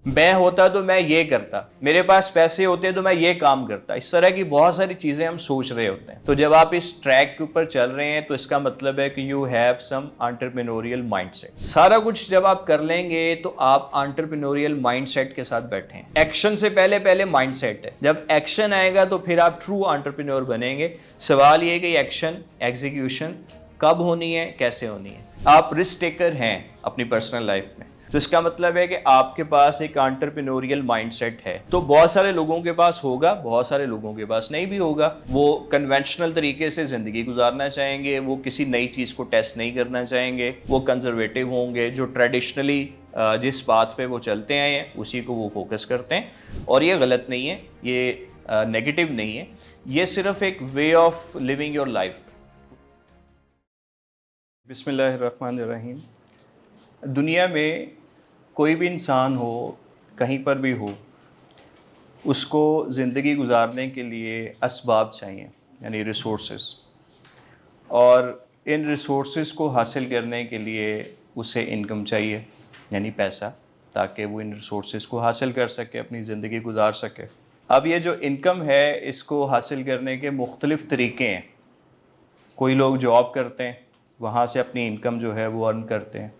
मैं होता तो मैं ये करता, मेरे पास पैसे होते तो मैं ये काम करता। इस तरह की बहुत सारी चीज़ें हम सोच रहे होते हैं। तो जब आप इस ट्रैक के ऊपर चल रहे हैं तो इसका मतलब है कि you have some entrepreneurial mindset. सारा कुछ जब आप कर लेंगे तो आप एंटरप्रेन्योरियल माइंडसेट के साथ बैठे हैं। एक्शन से पहले पहले माइंडसेट है। जब एक्शन आएगा तो फिर आप ट्रू एंटरप्रेन्योर बनेंगे। सवाल ये कि एक्शन एग्जीक्यूशन कब होनी है, कैसे होनी है। आप रिस्क टेकर हैं अपनी पर्सनल लाइफ में, तो इसका मतलब है कि आपके पास एक एंटरप्रेन्योरियल माइंडसेट है। तो बहुत सारे लोगों के पास होगा, बहुत सारे लोगों के पास नहीं भी होगा। वो कन्वेंशनल तरीके से ज़िंदगी गुजारना चाहेंगे, वो किसी नई चीज़ को टेस्ट नहीं करना चाहेंगे, वो कंजर्वेटिव होंगे, जो ट्रेडिशनली जिस बात पे वो चलते आए हैं उसी को वो फोकस करते हैं। और ये गलत नहीं है, ये नेगेटिव नहीं है, ये सिर्फ एक way of living your life. बिस्मिल्लाहिर्रहमानिर्रहीम। दुनिया में कोई भी इंसान हो, कहीं पर भी हो, उसको ज़िंदगी गुजारने के लिए असबाब चाहिए, यानी रिसोर्सेज। और इन रिसोर्सेज को हासिल करने के लिए उसे इनकम चाहिए, यानी पैसा, ताकि वो इन रिसोर्सेज को हासिल कर सके, अपनी ज़िंदगी गुजार सके। अब ये जो इनकम है, इसको हासिल करने के मुख्तलिफ़ तरीके हैं। कोई लोग जॉब करते हैं, वहाँ से अपनी इनकम जो है वो अर्न करते हैं।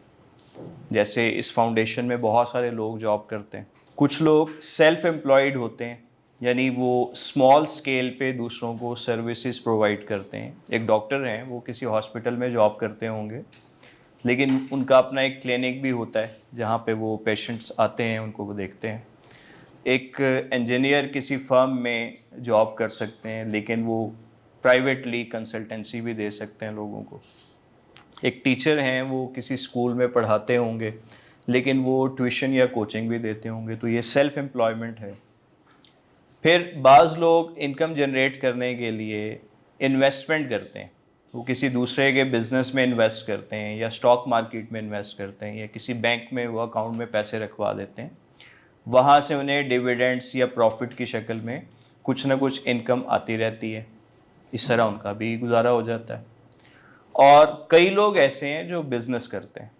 जैसे इस फाउंडेशन में बहुत सारे लोग जॉब करते हैं। कुछ लोग सेल्फ एम्प्लॉयड होते हैं, यानी वो स्मॉल स्केल पे दूसरों को सर्विसेज प्रोवाइड करते हैं। एक डॉक्टर हैं, वो किसी हॉस्पिटल में जॉब करते होंगे, लेकिन उनका अपना एक क्लिनिक भी होता है जहाँ पे वो पेशेंट्स आते हैं, उनको वो देखते हैं। एक इंजीनियर किसी फर्म में जॉब कर सकते हैं, लेकिन वो प्राइवेटली कंसल्टेंसी भी दे सकते हैं लोगों को। एक टीचर हैं, वो किसी स्कूल में पढ़ाते होंगे, लेकिन वो ट्यूशन या कोचिंग भी देते होंगे। तो ये सेल्फ एम्प्लॉयमेंट है। फिर बाज़ लोग इनकम जनरेट करने के लिए इन्वेस्टमेंट करते हैं। वो किसी दूसरे के बिज़नेस में इन्वेस्ट करते हैं, या स्टॉक मार्केट में इन्वेस्ट करते हैं, या किसी बैंक में वो अकाउंट में पैसे रखवा देते हैं। वहाँ से उन्हें डिविडेंड्स या प्रॉफिट की शक्ल में कुछ ना कुछ इनकम आती रहती है। इस तरह उनका भी गुजारा हो जाता है। और कई लोग ऐसे हैं जो बिज़नेस करते हैं,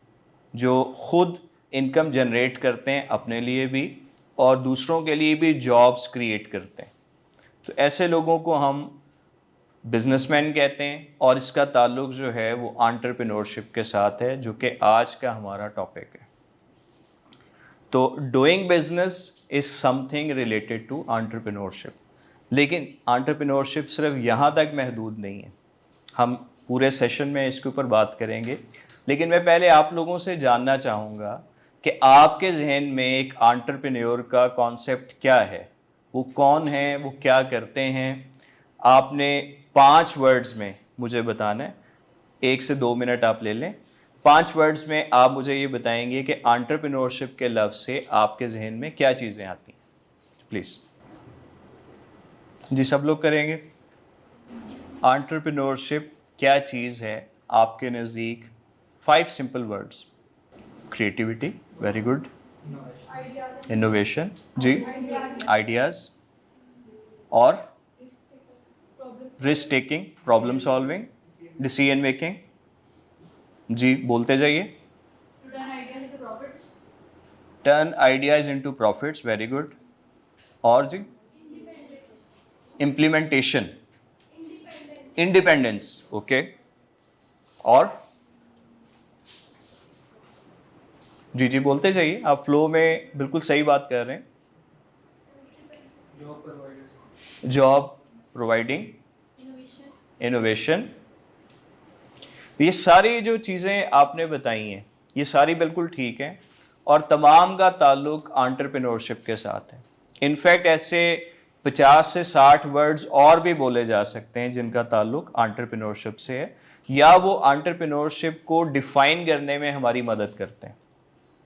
जो खुद इनकम जनरेट करते हैं अपने लिए भी और दूसरों के लिए भी जॉब्स क्रिएट करते हैं। तो ऐसे लोगों को हम बिजनेसमैन कहते हैं, और इसका ताल्लुक जो है वो एंटरप्रेन्योरशिप के साथ है, जो कि आज का हमारा टॉपिक है। तो doing business is something related to entrepreneurship. लेकिन एंटरप्रेन्योरशिप सिर्फ यहाँ तक महदूद नहीं है। हम पूरे सेशन में इसके ऊपर बात करेंगे, लेकिन मैं पहले आप लोगों से जानना चाहूँगा कि आपके जहन में एक एंटरप्रेन्योर का कॉन्सेप्ट क्या है, वो कौन है, वो क्या करते हैं। आपने 5 वर्ड्स में मुझे बताना है। 1 से 2 मिनट आप ले लें। 5 वर्ड्स में आप मुझे ये बताएंगे कि एंटरप्रेन्योरशिप के लफ्ज़ से आपके जहन में क्या चीज़ें आती हैं। प्लीज़ जी, सब लोग करेंगे। एंटरप्रेन्योरशिप क्या चीज़ है आपके नज़दीक? 5 simple words. Creativity, very good. Innovation, जी। आइडियाज़, और risk taking, problem solving, decision making. जी, बोलते जाइए। Turn ideas into profits, very good. और जी, इम्प्लीमेंटेशन, इंडिपेंडेंस, ओके। और जी जी, बोलते जाइए, आप फ्लो में बिल्कुल सही बात कर रहे हैं। Job providing, innovation. ये सारी जो चीज़ें आपने बताई हैं, ये सारी बिल्कुल ठीक हैं, और तमाम का ताल्लुक एंटरप्रेन्योरशिप के साथ है। इनफैक्ट ऐसे 50 से 60 वर्ड्स और भी बोले जा सकते हैं जिनका ताल्लुक एंटरप्रेन्योरशिप से है, या वो एंटरप्रेन्योरशिप को डिफाइन करने में हमारी मदद करते हैं।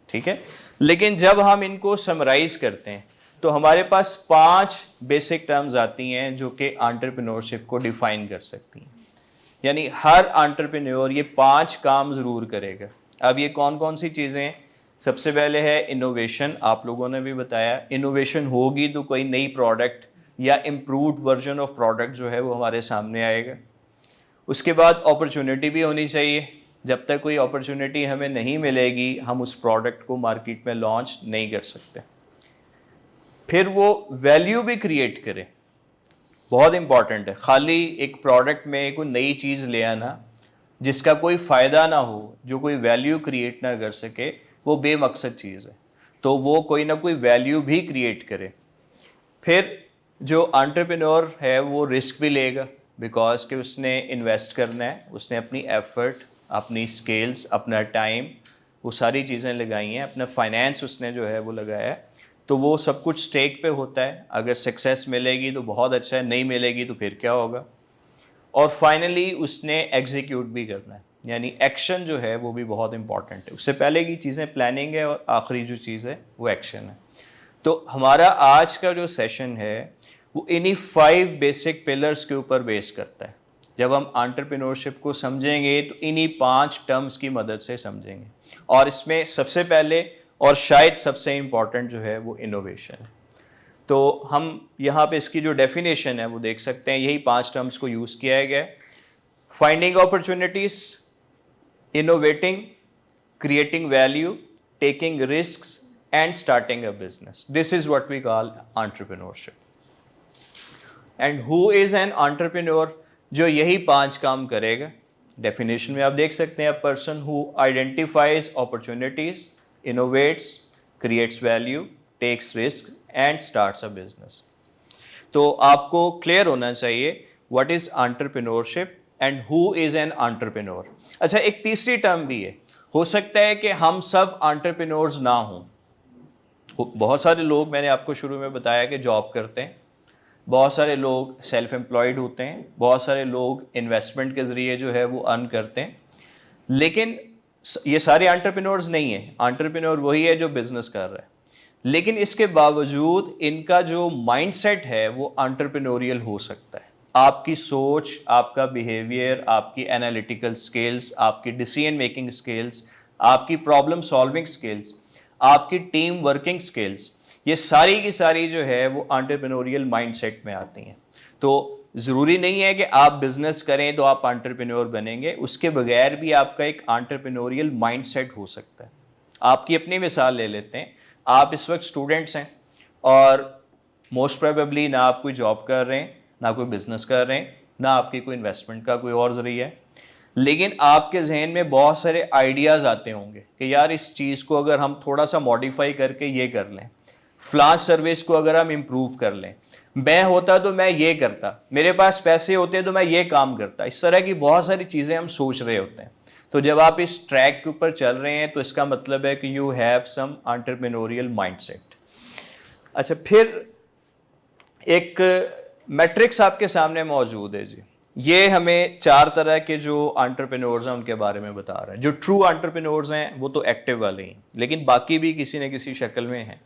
ठीक है, लेकिन जब हम इनको समराइज करते हैं तो हमारे पास 5 बेसिक टर्म्स आती हैं जो कि एंटरप्रेन्योरशिप को डिफाइन कर सकती हैं। यानी हर एंटरप्रेन्योर ये 5 काम ज़रूर करेगा। अब ये कौन कौन सी चीज़ें हैं? सबसे पहले है इनोवेशन। आप लोगों ने भी बताया, इनोवेशन होगी तो कोई नई प्रोडक्ट या इम्प्रूव्ड वर्जन ऑफ प्रोडक्ट जो है वो हमारे सामने आएगा। उसके बाद अपॉर्चुनिटी भी होनी चाहिए। जब तक कोई अपॉर्चुनिटी हमें नहीं मिलेगी, हम उस प्रोडक्ट को मार्केट में लॉन्च नहीं कर सकते। फिर वो वैल्यू भी क्रिएट करे, बहुत इंपॉर्टेंट है। खाली एक प्रोडक्ट में कोई नई चीज़ ले आना जिसका कोई फ़ायदा ना हो, जो कोई वैल्यू क्रिएट ना कर सके, वो बेमकसद चीज़ है। तो वो कोई ना कोई वैल्यू भी क्रिएट करे। फिर जो एंटरप्रेन्योर है वो रिस्क भी लेगा, बिकॉज कि उसने इन्वेस्ट करना है, उसने अपनी एफर्ट, अपनी स्किल्स, अपना टाइम, वो सारी चीज़ें लगाई हैं, अपना फाइनेंस उसने जो है वो लगाया है। तो वो सब कुछ स्टेक पे होता है। अगर सक्सेस मिलेगी तो बहुत अच्छा है, नहीं मिलेगी तो फिर क्या होगा। और फाइनली उसने एग्जीक्यूट भी करना है, यानी एक्शन जो है वो भी बहुत इंपॉर्टेंट है। उससे पहले की चीज़ें प्लानिंग है और आखिरी जो चीज़ है वो एक्शन है। तो हमारा आज का जो सेशन है वो इन्हीं 5 बेसिक पिलर्स के ऊपर बेस करता है। जब हम एंटरप्रेन्योरशिप को समझेंगे तो इन्हीं 5 टर्म्स की मदद से समझेंगे। और इसमें सबसे पहले और शायद सबसे इम्पॉर्टेंट जो है वो इनोवेशन है। तो हम यहाँ पे इसकी जो डेफिनेशन है वो देख सकते हैं, यही 5 टर्म्स को यूज़ किया गया है। Finding opportunities, innovating, creating value, taking risks, and starting a business. This is what we call entrepreneurship. And who is an entrepreneur? जो यही 5 काम करेगा। डेफिनेशन में आप देख सकते हैं, a person who identifies opportunities, innovates, creates value, takes risk, and starts a business. तो आपको क्लियर होना चाहिए what is entrepreneurship and who is an entrepreneur. अच्छा, एक तीसरी टर्म भी है। हो सकता है कि हम सब एंटरप्रेन्योर्स ना हों। बहुत सारे लोग, मैंने आपको शुरू में बताया कि जॉब करते हैं, बहुत सारे लोग सेल्फ एम्प्लॉयड होते हैं, बहुत सारे लोग इन्वेस्टमेंट के ज़रिए जो है वो अर्न करते हैं। लेकिन ये सारे एंटरप्रेन्योर्स नहीं है। एंटरप्रेन्योर वही है जो बिजनेस कर रहा है, लेकिन इसके बावजूद इनका जो माइंडसेट है वो एंटरप्रेन्योरियल हो सकता है। आपकी सोच, आपका बिहेवियर, आपकी एनालिटिकल स्किल्स, आपकी डिसीजन मेकिंग स्किल्स, आपकी प्रॉब्लम सॉल्विंग स्किल्स, आपकी टीम वर्किंग स्किल्स, ये सारी की सारी जो है वो एंटरप्रेन्योरियल माइंडसेट में आती हैं। तो ज़रूरी नहीं है कि आप बिजनेस करें तो आप एंटरप्रेन्योर बनेंगे, उसके बगैर भी आपका एक एंटरप्रेन्योरियल माइंडसेट हो सकता है। आपकी अपनी मिसाल ले लेते हैं। आप इस वक्त स्टूडेंट्स हैं और मोस्ट प्रोबेबली ना आप कोई जॉब कर रहे हैं, ना कोई बिजनेस कर रहे हैं, ना आपकी कोई इन्वेस्टमेंट का कोई और ज़रिया है। लेकिन आपके जहन में बहुत सारे आइडियाज़ आते होंगे कि यार इस चीज़ को अगर हम थोड़ा सा मॉडिफाई करके ये कर लें, फ्लाश सर्विस को अगर हम इम्प्रूव कर लें, मैं होता तो मैं ये करता, मेरे पास पैसे होते तो मैं ये काम करता। इस तरह की बहुत सारी चीज़ें हम सोच रहे होते हैं। तो जब आप इस ट्रैक के ऊपर चल रहे हैं तो इसका मतलब है कि you have some entrepreneurial mindset. अच्छा, फिर एक मैट्रिक्स आपके सामने मौजूद है जी। ये हमें 4 तरह के जो एंटरप्रेन्योर्स हैं उनके बारे में बता रहा है। जो ट्रू एंटरप्रेन्योर्स हैं वो तो एक्टिव वाले ही हैं, लेकिन बाकी भी किसी न किसी शक्ल में हैं।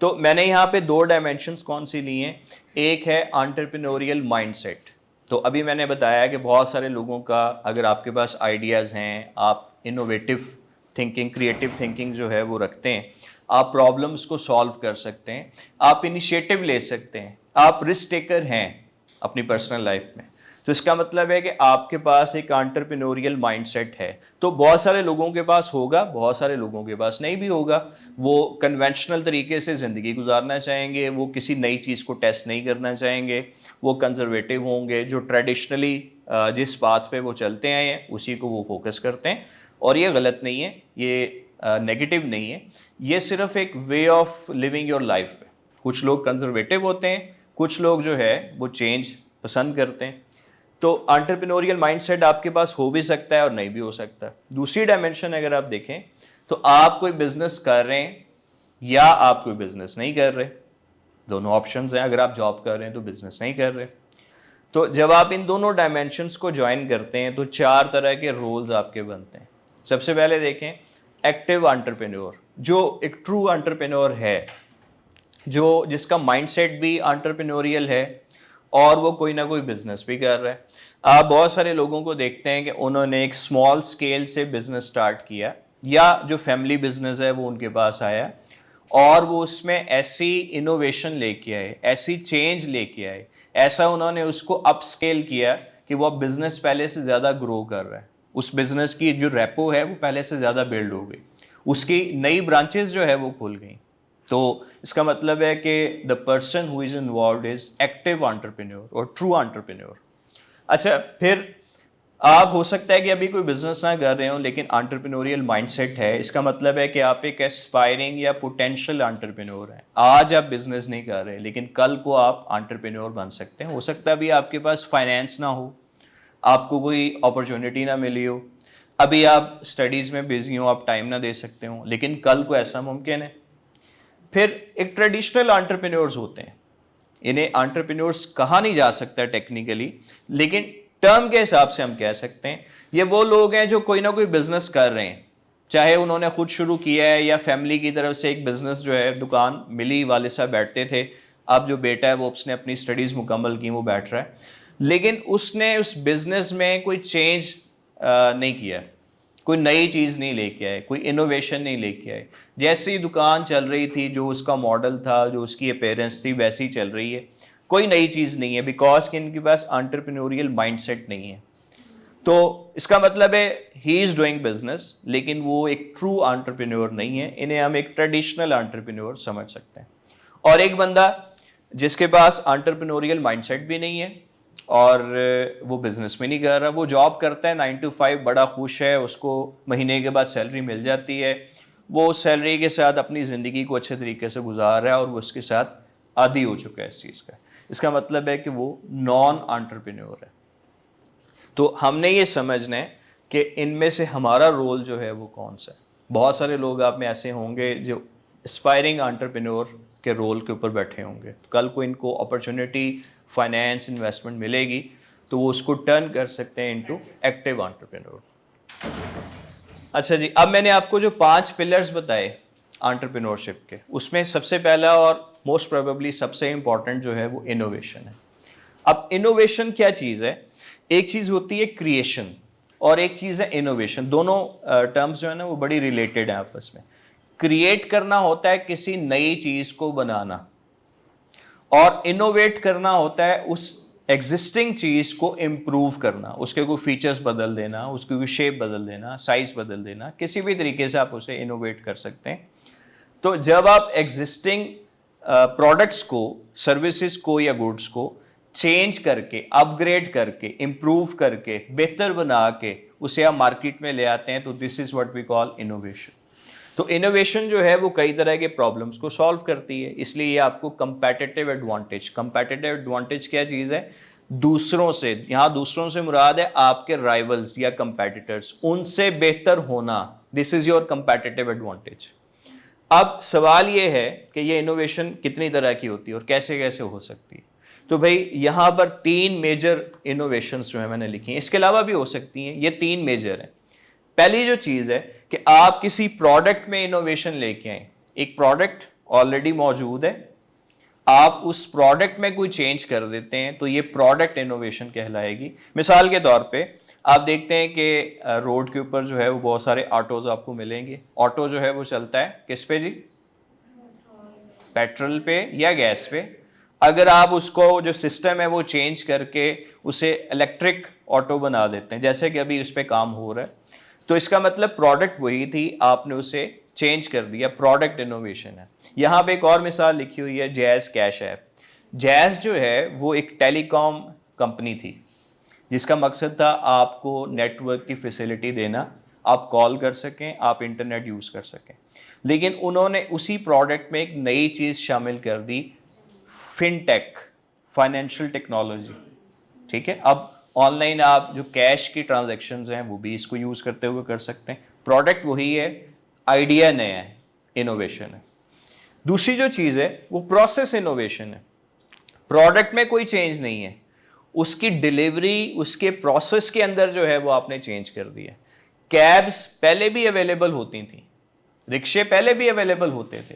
तो मैंने यहाँ पे 2 डायमेंशंस कौन सी ली हैं। एक है एंटरप्रेन्योरियल माइंडसेट। तो अभी मैंने बताया कि बहुत सारे लोगों का, अगर आपके पास आइडियाज़ हैं, आप इनोवेटिव थिंकिंग, क्रिएटिव थिंकिंग जो है वो रखते हैं, आप प्रॉब्लम्स को सॉल्व कर सकते हैं, आप इनिशिएटिव ले सकते हैं, आप रिस्क टेकर हैं अपनी पर्सनल लाइफ में, तो इसका मतलब है कि आपके पास एक एंटरप्रेन्योरियल माइंडसेट है। तो बहुत सारे लोगों के पास होगा, बहुत सारे लोगों के पास नहीं भी होगा। वो कन्वेंशनल तरीके से ज़िंदगी गुजारना चाहेंगे, वो किसी नई चीज़ को टेस्ट नहीं करना चाहेंगे, वो कंजर्वेटिव होंगे, जो ट्रेडिशनली जिस बात पे वो चलते आए हैं उसी को वो फोकस करते हैं। और ये गलत नहीं है, ये नेगेटिव नहीं है, ये सिर्फ एक way of living your life है। कुछ लोग कंजर्वेटिव होते हैं, कुछ लोग जो है वो चेंज पसंद करते हैं। तो एंटरप्रेन्योरियल माइंडसेट आपके पास हो भी सकता है और नहीं भी हो सकता। दूसरी डायमेंशन अगर आप देखें तो आप कोई बिजनेस कर रहे हैं या आप कोई बिजनेस नहीं कर रहे, दोनों ऑप्शंस हैं। अगर आप जॉब कर रहे हैं तो बिजनेस नहीं कर रहे। तो जब आप इन दोनों डायमेंशंस को ज्वाइन करते हैं तो 4 तरह के रोल्स आपके बनते हैं। सबसे पहले देखें एक्टिव एंटरप्रेन्योर, जो एक ट्रू एंटरप्रेन्योर है, जो जिसका माइंडसेट भी एंटरप्रेन्योरियल है और वो कोई ना कोई बिजनेस भी कर रहा है। आप बहुत सारे लोगों को देखते हैं कि उन्होंने एक स्मॉल स्केल से बिजनेस स्टार्ट किया, या जो फैमिली बिजनेस है वो उनके पास आया और वो उसमें ऐसी इनोवेशन लेके आए, ऐसी चेंज लेके आए, ऐसा उन्होंने उसको अप स्केल किया कि वो अब बिजनेस पहले से ज़्यादा ग्रो कर रहा है। उस बिजनेस की जो रेपो है वो पहले से ज़्यादा बिल्ड हो गई, उसकी नई ब्रांचेस जो है वो खुल गई। तो इसका मतलब है कि the person who is involve is active entrepreneur और ट्रू एंटरप्रेन्योर। अच्छा, फिर आप हो सकता है कि अभी कोई बिजनेस ना कर रहे हो लेकिन एंटरप्रेन्योरियल माइंडसेट है। इसका मतलब है कि आप एक एस्पायरिंग या पोटेंशियल एंटरप्रेन्योर हैं। आज आप बिजनेस नहीं कर रहे लेकिन कल को आप एंटरप्रेन्योर बन सकते हैं। हो सकता है अभी आपके पास फाइनेंस ना हो, आपको कोई अपॉर्चुनिटी ना मिली हो, अभी आप स्टडीज़ में बिजी हो, आप टाइम ना दे सकते हो, लेकिन कल को ऐसा मुमकिन है। फिर एक ट्रेडिशनल एंटरप्रेन्योर्स होते हैं, इन्हें एंटरप्रेन्योर्स कहा नहीं जा सकता टेक्निकली, लेकिन टर्म के हिसाब से हम कह सकते हैं ये वो लोग हैं जो कोई ना कोई बिजनेस कर रहे हैं, चाहे उन्होंने खुद शुरू किया है या फैमिली की तरफ से एक बिजनेस जो है, दुकान मिली, वाले साहब बैठते थे, अब जो बेटा है वो उसने अपनी स्टडीज़ मुकम्मल की, वो बैठ रहा है, लेकिन उसने उस बिजनेस में कोई चेंज नहीं किया, कोई नई चीज़ नहीं लेके आए, कोई इनोवेशन नहीं लेके आए। जैसी दुकान चल रही थी, जो उसका मॉडल था, जो उसकी अपीयरेंस थी, वैसी चल रही है, कोई नई चीज़ नहीं है, बिकॉज कि इनके पास एंटरप्रेन्योरियल माइंडसेट नहीं है। तो इसका मतलब है ही इज़ डूइंग बिजनेस, लेकिन वो एक ट्रू एंटरप्रेन्योर नहीं है। इन्हें हम एक ट्रेडिशनल एंटरप्रेन्योर समझ सकते हैं। और एक बंदा जिसके पास एंटरप्रेन्योरियल माइंडसेट भी नहीं है और वो बिजनेस में नहीं कर रहा, वो जॉब करता है 9 to 5, बड़ा खुश है, उसको महीने के बाद सैलरी मिल जाती है, वो उस सैलरी के साथ अपनी ज़िंदगी को अच्छे तरीके से गुजार रहा है और वो उसके साथ आदी हो चुका है इस चीज़ का। इसका मतलब है कि वो नॉन एंटरप्रेन्योर है। तो हमने ये समझना है कि इनमें से हमारा रोल जो है वो कौन सा है। बहुत सारे लोग आप में ऐसे होंगे जो एस्पायरिंग एंटरप्रेन्योर के रोल के ऊपर बैठे होंगे, कल को इनको अपॉर्चुनिटी, फाइनेंस, इन्वेस्टमेंट मिलेगी तो वो उसको टर्न कर सकते हैं इनटू एक्टिव एंटरप्रेन्योर। अच्छा जी, अब मैंने आपको जो 5 पिलर्स बताए एंटरप्रेन्योरशिप के, उसमें सबसे पहला और मोस्ट प्रोबेबली सबसे इंपॉर्टेंट जो है वो इनोवेशन है। अब इनोवेशन क्या चीज़ है? एक चीज़ होती है क्रिएशन और एक चीज़ है इनोवेशन। दोनों टर्म्स जो है ना वो बड़ी रिलेटेड है आपस में। क्रिएट करना होता है किसी नई चीज़ को बनाना, और इनोवेट करना होता है उस एग्जिस्टिंग चीज़ को इम्प्रूव करना, उसके कोई फीचर्स बदल देना, उसकी कोई शेप बदल देना, साइज बदल देना, किसी भी तरीके से आप उसे इनोवेट कर सकते हैं। तो जब आप एग्जिस्टिंग प्रोडक्ट्स को, सर्विसेज को या गुड्स को चेंज करके, अपग्रेड करके, इम्प्रूव करके, बेहतर बना के उसे आप मार्केट में ले आते हैं, तो this is what we call innovation. तो इनोवेशन जो है वो कई तरह के प्रॉब्लम्स को सॉल्व करती है, इसलिए ये आपको कंपैटिटिव एडवांटेज क्या चीज़ है? दूसरों से, यहाँ दूसरों से मुराद है आपके राइवल्स या कंपैटिटर्स, उनसे बेहतर होना, this is your competitive advantage. अब सवाल ये है कि ये इनोवेशन कितनी तरह की होती है और कैसे कैसे हो सकती है। तो भाई यहाँ पर 3 मेजर इनोवेशंस जो है मैंने लिखी हैं, इसके अलावा भी हो सकती हैं, ये 3 मेजर हैं। पहली जो चीज़ है कि आप किसी प्रोडक्ट में इनोवेशन लेके आए। एक प्रोडक्ट ऑलरेडी मौजूद है, आप उस प्रोडक्ट में कोई चेंज कर देते हैं, तो ये प्रोडक्ट इनोवेशन कहलाएगी। मिसाल के तौर पे आप देखते हैं कि रोड के ऊपर जो है वो बहुत सारे ऑटोज आपको मिलेंगे। ऑटो जो है वो चलता है किस पे जी? पेट्रोल पे या गैस पे। अगर आप उसको जो सिस्टम है वो चेंज करके उसे इलेक्ट्रिक ऑटो बना देते हैं, जैसे कि अभी उस पर काम हो रहा है, तो इसका मतलब प्रोडक्ट वही थी, आपने उसे चेंज कर दिया, प्रोडक्ट इनोवेशन है। यहाँ पे एक और मिसाल लिखी हुई है, जैज़ कैश ऐप। जैज़ जो है वो एक टेलीकॉम कंपनी थी जिसका मकसद था आपको नेटवर्क की फैसिलिटी देना, आप कॉल कर सकें, आप इंटरनेट यूज़ कर सकें। लेकिन उन्होंने उसी प्रोडक्ट में एक नई चीज़ शामिल कर दी, फिनटेक, फाइनेंशियल टेक्नोलॉजी। ठीक है, अब ऑनलाइन आप जो कैश की ट्रांजैक्शंस हैं वो भी इसको यूज़ करते हुए कर सकते हैं। प्रोडक्ट वही है, आइडिया नया है, इनोवेशन है। दूसरी जो चीज़ है वो प्रोसेस इनोवेशन है। प्रोडक्ट में कोई चेंज नहीं है, उसकी डिलीवरी, उसके प्रोसेस के अंदर जो है वो आपने चेंज कर दिया। कैब्स पहले भी अवेलेबल होती थी, रिक्शे पहले भी अवेलेबल होते थे,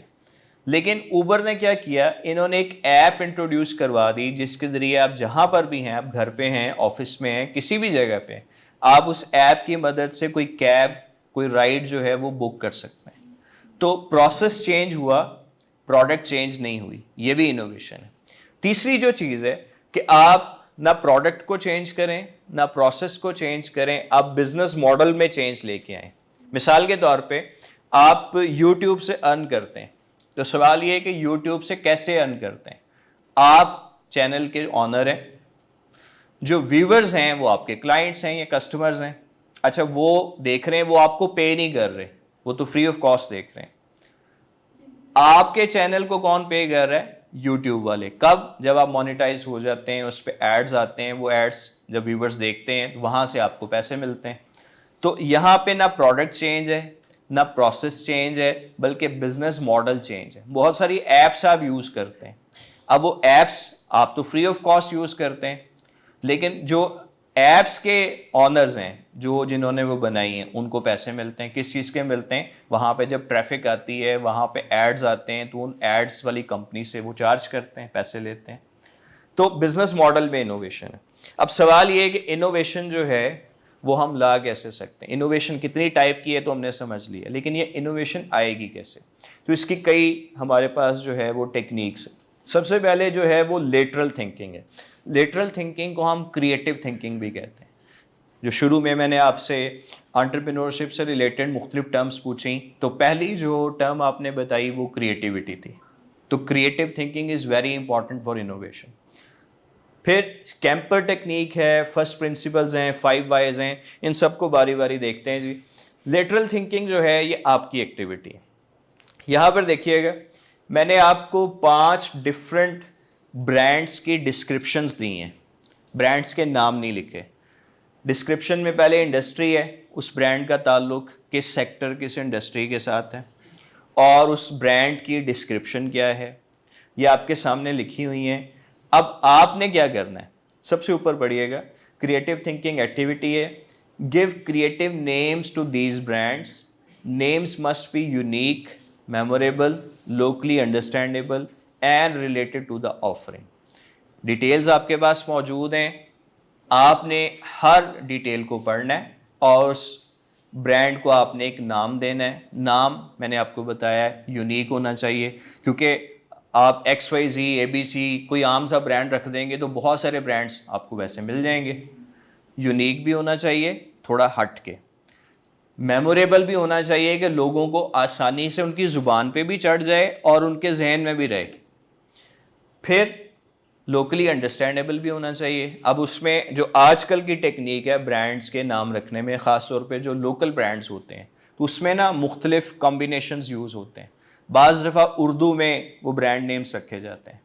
लेकिन उबर ने क्या किया, इन्होंने एक ऐप इंट्रोड्यूस करवा दी जिसके ज़रिए आप जहाँ पर भी हैं, आप घर पे हैं, ऑफिस में हैं, किसी भी जगह पे, आप उस ऐप की मदद से कोई कैब, कोई राइड जो है वो बुक कर सकते हैं। तो प्रोसेस चेंज हुआ, प्रोडक्ट चेंज नहीं हुई, ये भी इनोवेशन है। तीसरी जो चीज़ है कि आप ना प्रोडक्ट को चेंज करें, ना प्रोसेस को चेंज करें, आप बिजनेस मॉडल में चेंज लेके आए। मिसाल के तौर पे आप यूट्यूब से अर्न करते हैं, तो सवाल ये है कि यूट्यूब से कैसे अर्न करते हैं। आप चैनल के ऑनर हैं, जो व्यूवर्स हैं वो आपके क्लाइंट्स हैं या कस्टमर्स हैं। अच्छा, वो देख रहे हैं, वो आपको पे नहीं कर रहे, वो तो फ्री ऑफ कॉस्ट देख रहे हैं। आपके चैनल को कौन पे कर रहा है? यूट्यूब वाले। कब? जब आप मोनेटाइज हो जाते हैं, उस पर एड्स आते हैं, वो एड्स जब व्यूवर्स देखते हैं तो वहां से आपको पैसे मिलते हैं। तो यहाँ पे ना प्रोडक्ट चेंज है, ना प्रोसेस चेंज है, बल्कि बिजनेस मॉडल चेंज है। बहुत सारी एप्स आप यूज करते हैं, अब वो एप्स आप तो फ्री ऑफ कॉस्ट यूज करते हैं, लेकिन जो एप्स के ऑनर्स हैं, जो जिन्होंने वो बनाई हैं, उनको पैसे मिलते हैं। किस चीज़ के मिलते हैं? वहाँ पे जब ट्रैफिक आती है, वहाँ पे एड्स आते हैं, तो उन एड्स वाली कंपनी से वो चार्ज करते हैं, पैसे लेते हैं। तो बिजनेस मॉडल में इनोवेशन है। अब सवाल ये है कि इनोवेशन जो है वो हम ला कैसे सकते हैं। इनोवेशन कितनी टाइप की है तो हमने समझ लिया, लेकिन ये इनोवेशन आएगी कैसे? तो इसकी कई हमारे पास जो है वो टेक्निक्स है। सबसे पहले जो है वो लेटरल थिंकिंग है। लेटरल थिंकिंग को हम क्रिएटिव थिंकिंग भी कहते हैं। जो शुरू में मैंने आपसे एंटरप्रेन्योरशिप से रिलेटेड मुख्तलिफ टर्म्स पूछी, तो पहली जो टर्म आपने बताई वो क्रिएटिविटी थी। तो creative thinking is very important for innovation. फिर कैंपर टेक्निक है, फर्स्ट प्रिंसिपल्स हैं, 5 वाइज हैं, इन सबको बारी बारी देखते हैं जी। लेटरल थिंकिंग जो है ये आपकी एक्टिविटी है। यहाँ पर देखिएगा, मैंने आपको 5 डिफरेंट ब्रांड्स की डिस्क्रिप्शंस दी हैं, ब्रांड्स के नाम नहीं लिखे। डिस्क्रिप्शन में पहले इंडस्ट्री है, उस ब्रांड का ताल्लुक किस सेक्टर, किस इंडस्ट्री के साथ है, और उस ब्रांड की डिस्क्रिप्शन क्या है, ये आपके सामने लिखी हुई हैं। अब आपने क्या करना है? सबसे ऊपर पढ़िएगा, क्रिएटिव थिंकिंग एक्टिविटी है, give creative names to these brands, names must be unique, memorable, locally understandable and related to the offering. Details आपके पास मौजूद हैं, आपने हर डिटेल को पढ़ना है और उस ब्रांड को आपने एक नाम देना है। नाम मैंने आपको बताया है यूनिक होना चाहिए, क्योंकि आप XYZ ABC कोई आम सा ब्रांड रख देंगे तो बहुत सारे ब्रांड्स आपको वैसे मिल जाएंगे। यूनिक भी होना चाहिए, थोड़ा हट के। मेमोरेबल भी होना चाहिए कि लोगों को आसानी से उनकी ज़ुबान पे भी चढ़ जाए और उनके जहन में भी रहे। फिर लोकली अंडरस्टैंडेबल भी होना चाहिए। अब उसमें जो आजकल की टेक्निक है ब्रांड्स के नाम रखने में, ख़ास तौर पे जो लोकल ब्रांड्स होते हैं, तो उसमें ना मुख्तलिफ कॉम्बिनेशंस यूज़ होते हैं। बाज़ दफ़ा उर्दू में वो ब्रांड नेम्स रखे जाते हैं,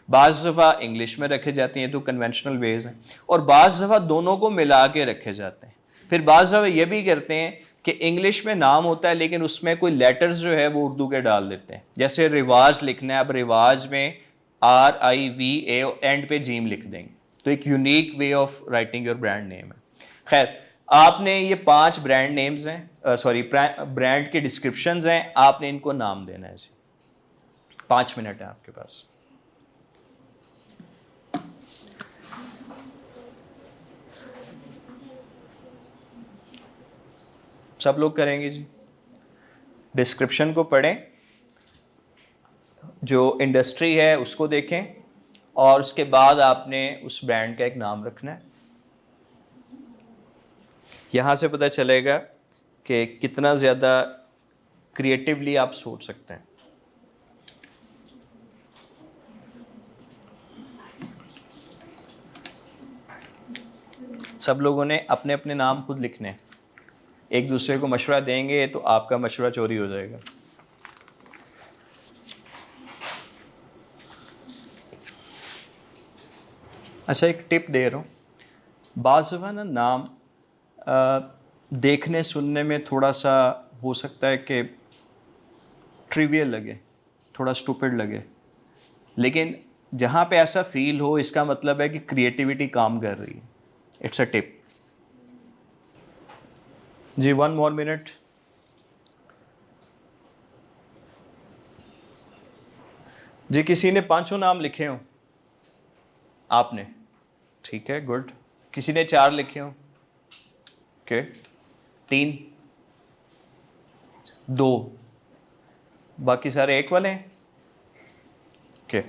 बाज़ दफ़ा इंग्लिश में रखे जाती हैं, तो कन्वेंशनल वेज़ हैं, और बाज़ दफ़ा दोनों को मिला के रखे जाते हैं। फिर बाज़ दफ़ा ये भी करते हैं कि इंग्लिश में नाम होता है लेकिन उसमें कोई लेटर्स जो है वो उर्दू के डाल देते हैं। जैसे रिवाज लिखना है, अब रिवाज में RIVA एंड पे जीम लिख देंगे, तो एक unique way of writing your brand name है। खैर, आपने ये 5 ब्रांड नेम्स हैं, सॉरी ब्रांड के डिस्क्रिप्शंस हैं, आपने इनको नाम देना है जी। 5 मिनट है आपके पास। सब लोग करेंगे जी। डिस्क्रिप्शन को पढ़ें, जो इंडस्ट्री है उसको देखें, और उसके बाद आपने उस ब्रांड का एक नाम रखना है। यहाँ से पता चलेगा कि कितना ज़्यादा क्रिएटिवली आप सोच सकते हैं। सब लोगों ने अपने अपने नाम खुद लिखने हैं, एक दूसरे को मशवरा देंगे तो आपका मशवरा चोरी हो जाएगा। अच्छा, एक टिप दे रहा हूँ, बाज़ दफ़ा ना नाम देखने सुनने में थोड़ा सा हो सकता है कि ट्रिवियल लगे, थोड़ा स्टूपिड लगे, लेकिन जहाँ पे ऐसा फील हो, इसका मतलब है कि क्रिएटिविटी काम कर रही है। इट्स अ टिप जी। 1 मोर मिनट। जी, किसी ने 5 नाम लिखे हों? आपने? ठीक है, गुड। किसी ने 4 लिखे हों? ओके। 3, 2, बाकी सारे एक वाले हैं? ओके,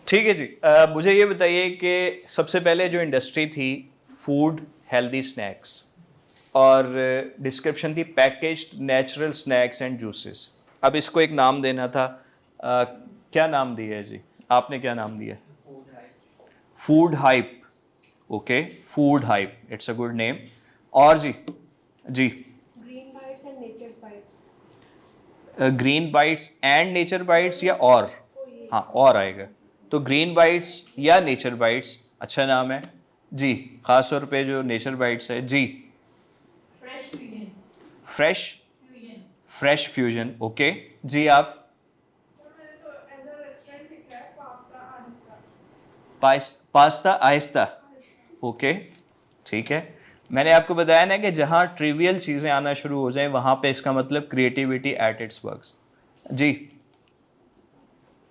ठीक है जी। मुझे ये बताइए कि सबसे पहले जो इंडस्ट्री थी फूड हेल्दी स्नैक्स, और डिस्क्रिप्शन थी packaged natural snacks and juices. अब इसको एक नाम देना था। क्या नाम दिया है जी, आपने क्या नाम दिया? Food hype. Okay, food hype, it's a good name. और जी? जी, green bites and nature's bites. Green bites and nature bites या और? हाँ, और आएगा। तो ग्रीन बाइट्स या नेचर बाइट्स, अच्छा नाम है जी। खास तौर पे जो नेचर बाइट्स है जी। Fresh fusion. Fresh fusion. Fresh fusion, okay जी। आप? मैंने तो एज अ रेस्टोरेंट लिखा है, पास्ता आहिस्ता। पास्ता आहिस्ता, ओके, ठीक है। मैंने आपको बताया ना कि जहाँ ट्रिवियल चीज़ें आना शुरू हो जाएं वहाँ पे इसका मतलब क्रिएटिविटी एट इट्स वर्क्स। जी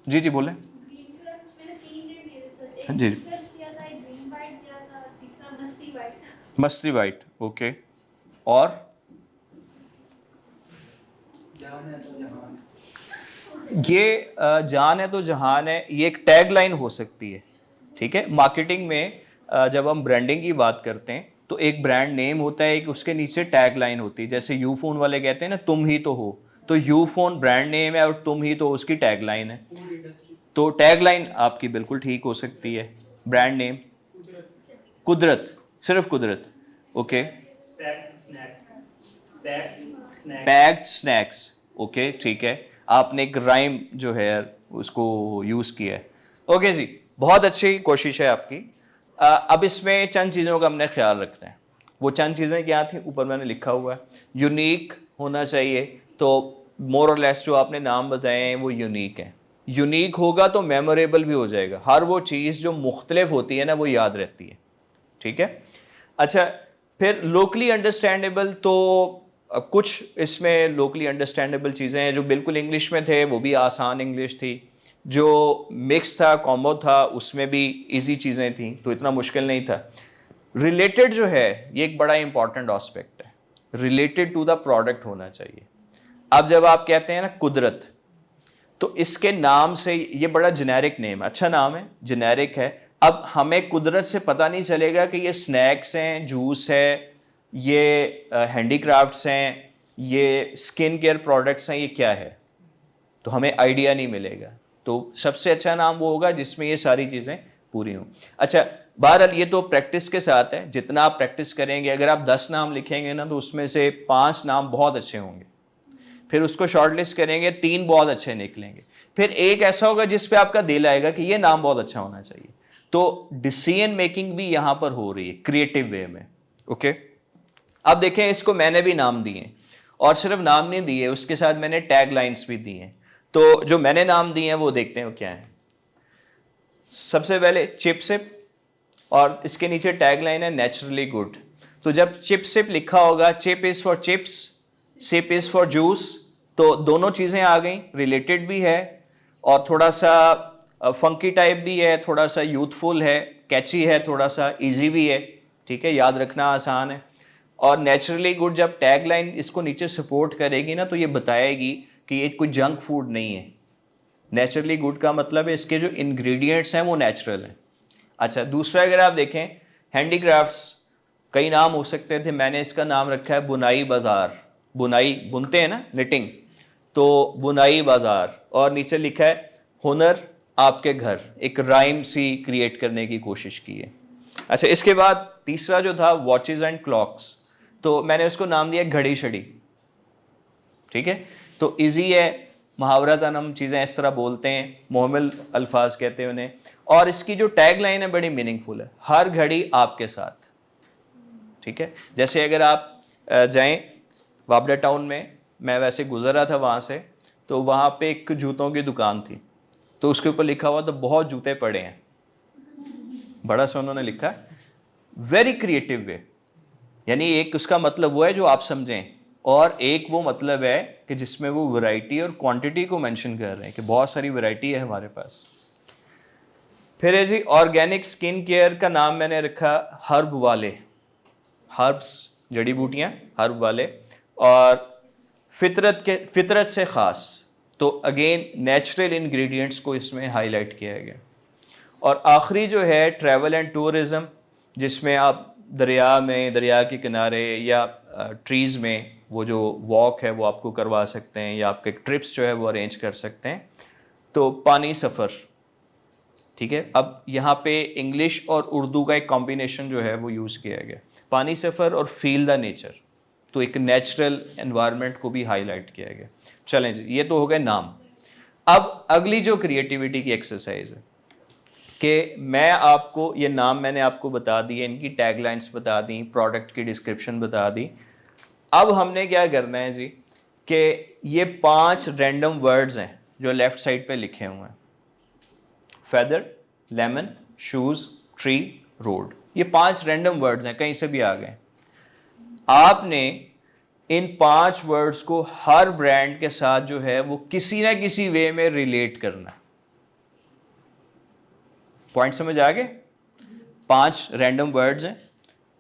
जी जी, बोलें। ग्रीन क्रंच मैंने 3 नेम दिए थे, हाँ एक जी, ग्रीन क्रंच दिया था, एक ग्रीन बाइट दिया था, तीसरा मस्ती बाइट। मस्ती बाइट, ओके। और ये जान है तो जहान है, ये एक टैग लाइन हो सकती है, ठीक है। मार्केटिंग में जब हम ब्रांडिंग की बात करते हैं तो एक ब्रांड नेम होता है, एक उसके नीचे टैग लाइन होती है। जैसे यू फोन वाले कहते हैं ना, तुम ही तो हो, तो यू फोन ब्रांड नेम है और तुम ही तो उसकी टैग लाइन है। तो टैग लाइन आपकी बिल्कुल ठीक हो सकती है। ब्रांड नेम कुदरत, सिर्फ कुदरत, ओके। पैक्ड स्नैक्स, ओके, ठीक है। आपने एक राइम जो है उसको यूज़ किया है, ओके जी। बहुत अच्छी कोशिश है आपकी। अब इसमें चंद चीज़ों का हमने ख्याल रखना है। वो चंद चीज़ें क्या थी, ऊपर मैंने लिखा हुआ है। यूनिक होना चाहिए, तो मोर और लेस जो आपने नाम बताए हैं वो यूनिक है। यूनिक होगा तो मेमोरेबल भी हो जाएगा। हर वो चीज़ जो मुख्तलिफ होती है ना वो याद रहती है, ठीक है। अच्छा, फिर लोकली अंडरस्टैंडेबल, तो कुछ इसमें लोकली अंडरस्टैंडेबल चीज़ें हैं जो बिल्कुल इंग्लिश में थे, वो भी आसान इंग्लिश थी। जो मिक्स था, कॉम्बो था, उसमें भी इजी चीज़ें थी, तो इतना मुश्किल नहीं था। रिलेटेड जो है ये एक बड़ा इंपॉर्टेंट एस्पेक्ट है, रिलेटेड टू द प्रोडक्ट होना चाहिए। अब जब आप कहते हैं ना कुदरत, तो इसके नाम से, ये बड़ा जेनेरिक नेम, अच्छा नाम है, जेनेरिक है। अब हमें कुदरत से पता नहीं चलेगा कि ये स्नैक्स हैं, जूस है, ये हैंडीक्राफ्ट्स हैं, ये स्किन केयर प्रोडक्ट्स हैं, ये क्या है, तो हमें आइडिया नहीं मिलेगा। तो सबसे अच्छा नाम वो होगा जिसमें ये सारी चीज़ें पूरी हों। अच्छा, बहरहाल ये तो प्रैक्टिस के साथ है, जितना आप प्रैक्टिस करेंगे, अगर आप 10 नाम लिखेंगे ना तो उसमें से 5 नाम बहुत अच्छे होंगे, फिर उसको शॉर्टलिस्ट करेंगे, 3 बहुत अच्छे निकलेंगे, फिर एक ऐसा होगा जिस पे आपका दिल आएगा कि ये नाम बहुत अच्छा होना चाहिए। तो डिसीजन मेकिंग भी यहां पर हो रही है क्रिएटिव वे में, ओके। अब देखें, इसको मैंने भी नाम दिए, और सिर्फ नाम नहीं दिए, उसके साथ मैंने टैग लाइन्स भी दी हैं। तो जो मैंने नाम दिए हैं वो देखते हैं वो क्या है। सबसे पहले चिप सिप, और इसके नीचे टैग लाइन है नेचुरली गुड। तो जब चिप सिप लिखा होगा, chip is for chips, sip is for juice, तो दोनों चीज़ें आ गई, रिलेटेड भी है और थोड़ा सा फंकी टाइप भी है, थोड़ा सा यूथफुल है, कैची है, थोड़ा सा इजी भी है, ठीक है, याद रखना आसान है। और नेचुरली गुड जब टैग लाइन इसको नीचे सपोर्ट करेगी ना, तो ये बताएगी कि ये कोई जंक फूड नहीं है। नेचुरली गुड का मतलब है इसके जो इंग्रेडिएंट्स हैं वो नेचुरल हैं। अच्छा, दूसरा अगर आप देखें, हैंडीक्राफ्ट्स, कई नाम हो सकते थे, मैंने इसका नाम रखा है बुनाई बाजार। बुनाई बुनते हैं ना, निटिंग, तो बुनाई बाजार, और नीचे लिखा है हुनर आपके घर, एक राइम सी क्रिएट करने की कोशिश की है। अच्छा, इसके बाद तीसरा जो था वॉचेस एंड क्लॉक्स, तो मैंने उसको नाम दिया घड़ी शड़ी, ठीक है। तो इजी है, मुहावरतन हम चीज़ें इस तरह बोलते हैं, मोहम्मल अल्फाज कहते हैं उन्हें। और इसकी जो टैग लाइन है बड़ी मीनिंगफुल है, हर घड़ी आपके साथ, ठीक है। जैसे अगर आप जाएं वाबडा टाउन में, मैं वैसे गुजर रहा था वहाँ से, तो वहाँ पे एक जूतों की दुकान थी, तो उसके ऊपर लिखा हुआ तो बहुत जूते पड़े हैं, बड़ा सा उन्होंने लिखा है, वेरी क्रिएटिव वे। यानी एक उसका मतलब वो है जो आप समझें, और एक वो मतलब है कि जिसमें वो वैरायटी और क्वांटिटी को मेंशन कर रहे हैं कि बहुत सारी वैरायटी है हमारे पास। फिर है जी ऑर्गेनिक स्किन केयर, का नाम मैंने रखा हर्ब वाले, हर्ब्स, जड़ी बूटियां, हर्ब वाले। और फितरत से ख़ास, तो अगेन नेचुरल इंग्रेडिएंट्स को इसमें हाईलाइट किया गया। और आखिरी जो है ट्रैवल एंड टूरिज़्म, जिसमें आप दरिया में, दरिया के किनारे या ट्रीज़ में वो जो वॉक है वो आपको करवा सकते हैं या आपके ट्रिप्स जो है वो अरेंज कर सकते हैं। तो पानी सफ़र, ठीक है। अब यहाँ पे इंग्लिश और उर्दू का एक कॉम्बिनेशन जो है वो यूज़ किया गया, पानी सफ़र और फील द नेचर, तो एक नेचुरल एनवायरनमेंट को भी हाईलाइट किया गया। चलें जी, ये तो हो गए नाम। अब अगली जो क्रिएटिविटी की एक्सरसाइज है कि मैं आपको ये नाम मैंने आपको बता दिए, इनकी टैगलाइंस बता दी, प्रोडक्ट की डिस्क्रिप्शन बता दी। अब हमने क्या करना है जी कि ये 5 रैंडम वर्ड्स हैं जो लेफ्ट साइड पे लिखे हुए हैं, feather, lemon, shoes, tree, road. ये 5 रैंडम वर्ड्स हैं, कहीं से भी आ गए। आपने इन 5 वर्ड्स को हर ब्रांड के साथ जो है वो किसी ना किसी वे में रिलेट करना है। पॉइंट समझ आ गए? 5 रैंडम वर्ड्स हैं,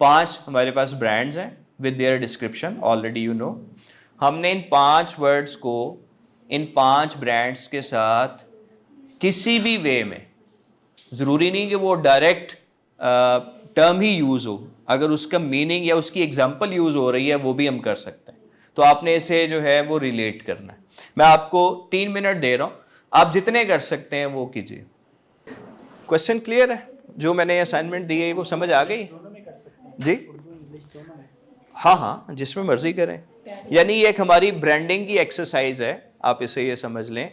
5 हमारे पास ब्रांड्स हैं with their description, already you know. हमने इन 5 वर्ड्स को इन 5 ब्रांड्स के साथ किसी भी वे में, ज़रूरी नहीं कि वो डायरेक्ट टर्म ही यूज़ हो, अगर उसका मीनिंग या उसकी एग्जांपल यूज़ हो रही है वो भी हम कर सकते हैं। तो आपने इसे जो है वो रिलेट करना है। मैं आपको 3 मिनट दे रहा हूँ, आप जितने कर सकते हैं वो कीजिए। क्वेश्चन क्लियर है? जो मैंने असाइनमेंट दी है वो समझ आ गई जी? हाँ हाँ, जिसमें मर्जी करें। यानी ये एक हमारी ब्रांडिंग की एक्सरसाइज है, आप इसे ये समझ लें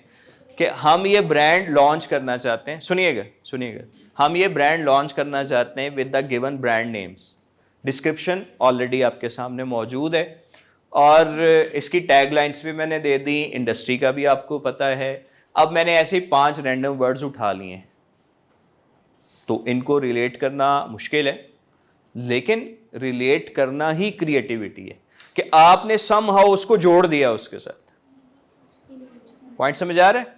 कि हम ये ब्रांड लॉन्च करना चाहते हैं। सुनिएगा सुनिएगा, हम ये ब्रांड लॉन्च करना चाहते हैं with the given brand names. Description already आपके सामने मौजूद है और इसकी टैगलाइंस भी मैंने दे दी, इंडस्ट्री का भी आपको पता है। अब मैंने ऐसे ही 5 रैंडम वर्ड्स उठा लिए हैं, तो इनको रिलेट करना मुश्किल है, लेकिन रिलेट करना ही क्रिएटिविटी है कि आपने समहाउ उसको जोड़ दिया उसके साथ। पॉइंट समझ आ रहा है?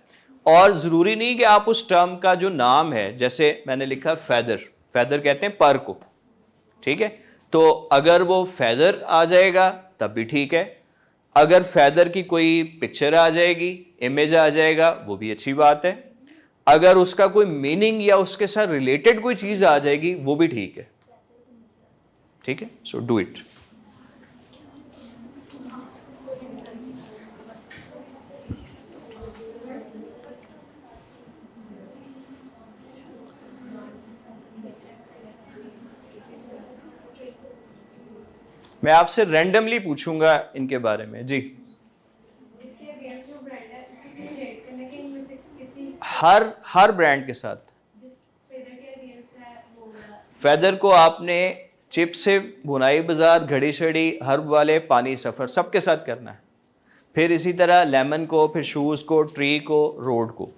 और ज़रूरी नहीं कि आप उस टर्म का जो नाम है, जैसे मैंने लिखा फेदर, फेदर कहते हैं पर को, ठीक है, तो अगर वो फेदर आ जाएगा तब भी ठीक है, अगर फेदर की कोई पिक्चर आ जाएगी, इमेज आ जाएगा, वो भी अच्छी बात है, अगर उसका कोई मीनिंग या उसके साथ रिलेटेड कोई चीज़ आ जाएगी वो भी ठीक है। ठीक है, सो डू इट। मैं आपसे रैंडमली पूछूंगा इनके बारे में जी। इसके अगेंस्ट जो ब्रांड है उसी से रिलेट करने के इनमें से किसी हर ब्रांड के साथ। फेदर के अगेंस्ट है वो वाला। फेदर को आपने चिप से बुनाई बाजार, घड़ी शड़ी, हर्ब वाले, पानी सफ़र, सबके साथ करना है। फिर इसी तरह लेमन को, फिर शूज़ को, ट्री को, रोड को।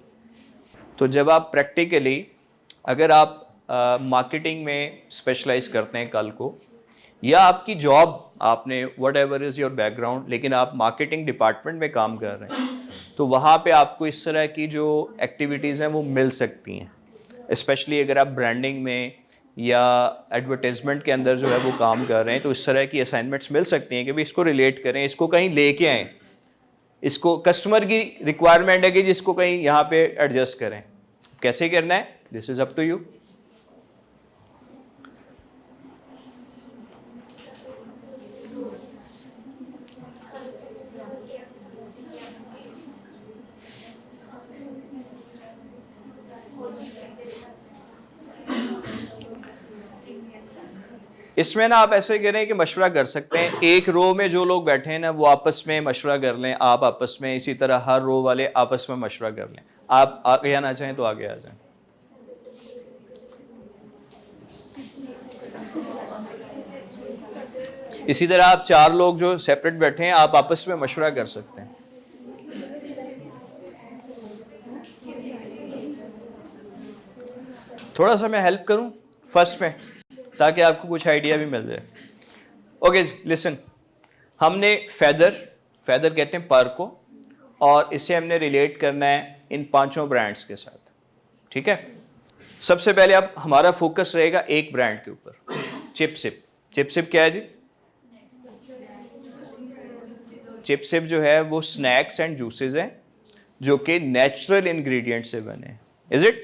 तो जब आप प्रैक्टिकली, अगर आप मार्केटिंग में स्पेशलाइज करते हैं कल को, या आपकी जॉब, आपने what ever is your background, लेकिन आप मार्केटिंग डिपार्टमेंट में काम कर रहे हैं, तो वहाँ पे आपको इस तरह की जो एक्टिविटीज़ हैं वो मिल सकती हैं। स्पेशली अगर आप ब्रांडिंग में या एडवर्टाइजमेंट के अंदर जो है वो काम कर रहे हैं, तो इस तरह की असाइनमेंट्स मिल सकती हैं कि भाई इसको रिलेट करें, इसको कहीं लेके आएँ, इसको कस्टमर की रिक्वायरमेंट है कि जिसको कहीं यहाँ पे एडजस्ट करें। कैसे करना है, this is up to you. इसमें ना आप ऐसे करें कि मशवरा कर सकते हैं, एक रो में जो लोग बैठे हैं ना वो आपस में मशवरा कर लें, आप आपस में, इसी तरह हर रो वाले आपस में मशवरा कर लें। आप आगे आना चाहें तो आगे आ जाएं। इसी तरह आप 4 लोग जो सेपरेट बैठे हैं, आप आपस में मशवरा कर सकते हैं। थोड़ा सा मैं हेल्प करूं फर्स्ट में, ताकि आपको कुछ आइडिया भी मिल जाए। ओके लिसन, हमने फेदर कहते हैं पर को, और इसे हमने रिलेट करना है इन 5 ब्रांड्स के साथ। ठीक है, सबसे पहले अब हमारा फोकस रहेगा एक ब्रांड के ऊपर, चिप सिप। चिप सिप क्या है जी? चिप सिप जो है वो स्नैक्स एंड जूसेस हैं जो कि नेचुरल इंग्रेडिएंट से बने हैं। Is it?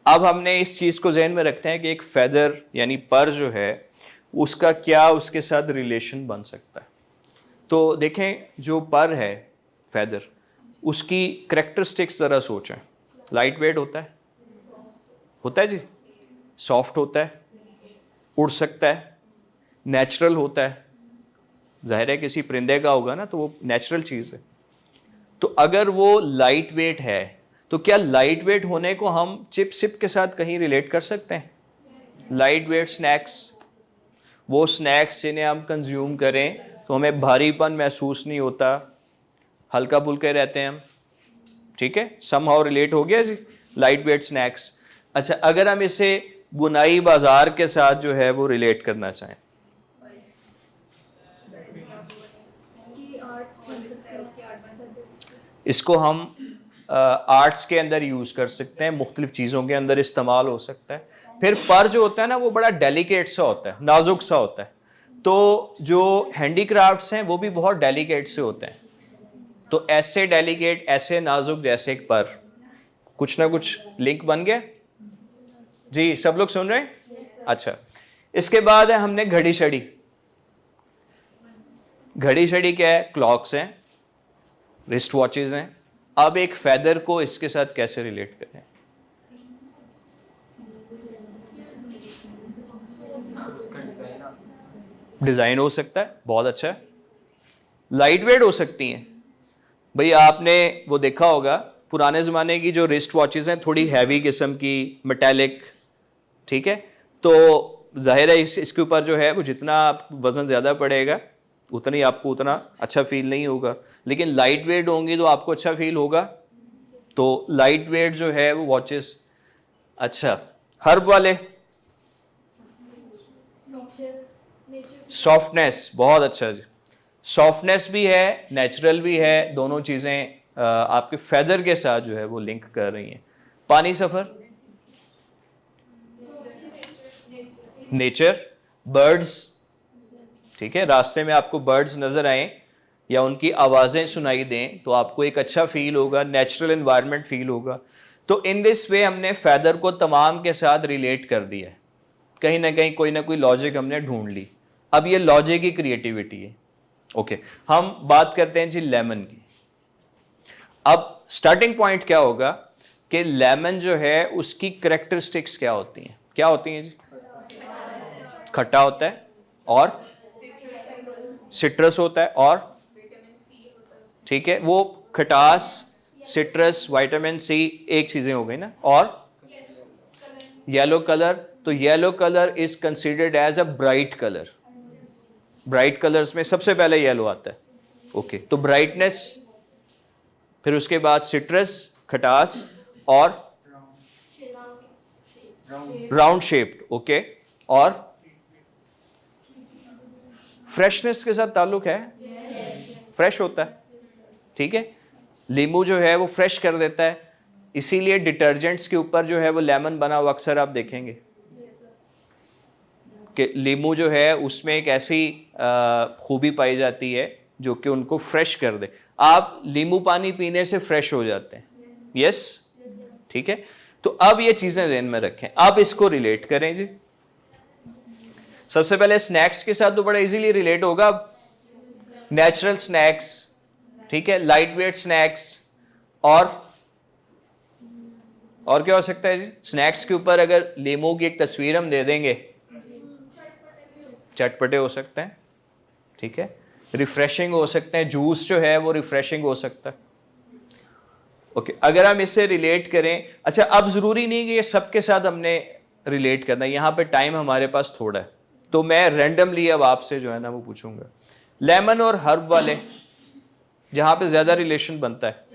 अब हमने इस चीज़ को जहन में रखते हैं कि एक फेदर यानी पर जो है उसका क्या उसके साथ रिलेशन बन सकता है। तो देखें जो पर है फैदर, उसकी करेक्टरिस्टिक्स ज़रा सोचें। लाइट वेट होता है जी, सॉफ्ट होता है, उड़ सकता है, नेचुरल होता है। जाहिर है किसी परिंदे का होगा ना, तो वो नेचुरल चीज़ है। तो अगर वो लाइट वेट है तो क्या लाइट वेट होने को हम चिप सिप के साथ कहीं रिलेट कर सकते हैं? लाइट वेट स्नैक्स, वो स्नैक्स जिन्हें हम कंज्यूम करें तो हमें भारीपन महसूस नहीं होता, हल्का फुल्के रहते हैं हम, ठीक है, समहाउ रिलेट हो गया जी, लाइट वेट स्नैक्स। अच्छा, अगर हम इसे बुनाई बाजार के साथ जो है वो रिलेट करना चाहें, इसको हम आर्ट्स के अंदर यूज़ कर सकते हैं, मुख्तलिफ चीज़ों के अंदर इस्तेमाल हो सकता है। फिर पर जो होता है ना वो बड़ा डेलिकेट सा होता है, नाजुक सा होता है। तो जो हैंडीक्राफ्ट्स हैं वो भी बहुत डेलिकेट से होते हैं। तो ऐसे डेलिकेट, ऐसे नाजुक जैसे एक पर, कुछ ना कुछ लिंक बन गया जी। सब लोग सुन रहे हैं? अच्छा, इसके बाद है हमने घड़ी शड़ी। घड़ी शड़ी क्या है? क्लॉक्स हैं, रिस्ट वॉचेज हैं। अब एक फैदर को इसके साथ कैसे रिलेट करें? डिजाइन हो सकता है, बहुत अच्छा है। लाइट वेट हो सकती हैं। भाई आपने वो देखा होगा पुराने ज़माने की जो रिस्ट वॉचेज़ हैं, थोड़ी हैवी किस्म की, मेटेलिक, ठीक है। तो जाहिर है इसके ऊपर जो है वो जितना वज़न ज़्यादा पड़ेगा उतनी आपको उतना अच्छा फील नहीं होगा, लेकिन लाइट वेट होंगी तो आपको अच्छा फील होगा। तो लाइट वेट जो है वो वॉचेस। अच्छा, हर्ब वाले, सॉफ्टनेस, बहुत अच्छा जी। सॉफ्टनेस भी है, नेचुरल भी है, दोनों चीज़ें आपके फेदर के साथ जो है वो लिंक कर रही हैं। पानी सफ़र, नेचर, बर्ड्स, ठीक है, रास्ते में आपको बर्ड्स नज़र आए या उनकी आवाज़ें सुनाई दें तो आपको एक अच्छा फील होगा, नेचुरल एनवायरनमेंट फील होगा। तो इन दिस वे हमने फेदर को तमाम के साथ रिलेट कर दिया है। कहीं ना कहीं कोई ना कोई लॉजिक हमने ढूंढ ली। अब ये लॉजिक की क्रिएटिविटी है। ओके, हम बात करते हैं जी लेमन की। अब स्टार्टिंग पॉइंट क्या होगा कि लेमन जो है उसकी करेक्टरिस्टिक्स क्या होती हैं? क्या होती हैं जी? खट्टा होता है और सिट्रस होता है और, ठीक है, वो खटास, सिट्रस, विटामिन सी एक चीजें हो गई ना, और येलो कलर। तो yellow colour is considered as a bright colour. Bright colours में सबसे पहले येलो आता है। ओके, तो ब्राइटनेस, फिर उसके बाद सिट्रस, खटास, और राउंड शेप्ड, ओके, और फ्रेशनेस के साथ ताल्लुक है, फ्रेश होता है, ठीक है। लींबू जो है वो फ्रेश कर देता है, इसीलिए डिटर्जेंट्स के ऊपर जो है वो लेमन बना हुआ अक्सर आप देखेंगे कि लींबू जो है उसमें एक ऐसी खूबी पाई जाती है जो कि उनको फ्रेश कर दे। आप लींबू पानी पीने से फ्रेश हो जाते हैं, यस, ठीक है। तो अब ये चीजें ध्यान में रखें, आप इसको रिलेट करें जी। सबसे पहले स्नैक्स के साथ तो बड़ा इजीली रिलेट होगा। नेचुरल स्नैक्स, ठीक है, लाइट वेट स्नैक्स, और क्या हो सकता है जी? स्नैक्स के ऊपर अगर लीमू की एक तस्वीर हम दे देंगे, चटपटे हो सकते हैं, ठीक है, रिफ्रेशिंग हो सकते हैं, जूस जो है वो रिफ्रेशिंग हो सकता है। ओके, अगर हम इससे रिलेट करें, अच्छा अब जरूरी नहीं कि ये सबके साथ हमने रिलेट करना है, यहाँ पे टाइम हमारे पास थोड़ा है, तो मैं रैंडमली अब आपसे जो है ना वो पूछूंगा। लेमन और हर्ब वाले जहाँ पे ज्यादा रिलेशन बनता है,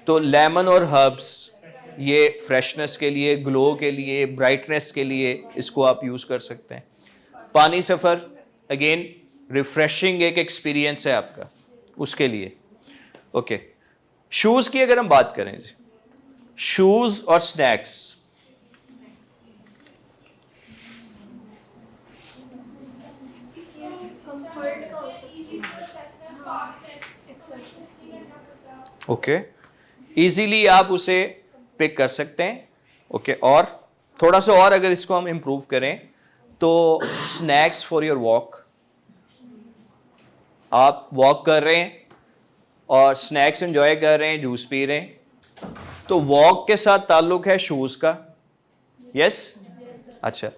तो लेमन और हर्ब्स ये फ्रेशनेस के लिए, ग्लो के लिए, ब्राइटनेस के लिए इसको आप यूज कर सकते हैं। पानी सफ़र, अगेन रिफ्रेशिंग एक एक्सपीरियंस है आपका उसके लिए। ओके, शूज की अगर हम बात करें, शूज और स्नैक्स, ओके, इजीली आप उसे पिक कर सकते हैं। ओके, और थोड़ा सा और अगर इसको हम इम्प्रूव करें तो स्नैक्स फॉर योर वॉक, आप वॉक कर रहे हैं और स्नैक्स एंजॉय कर रहे हैं, जूस पी रहे हैं, तो वॉक के साथ ताल्लुक है शूज का। यस? अच्छा,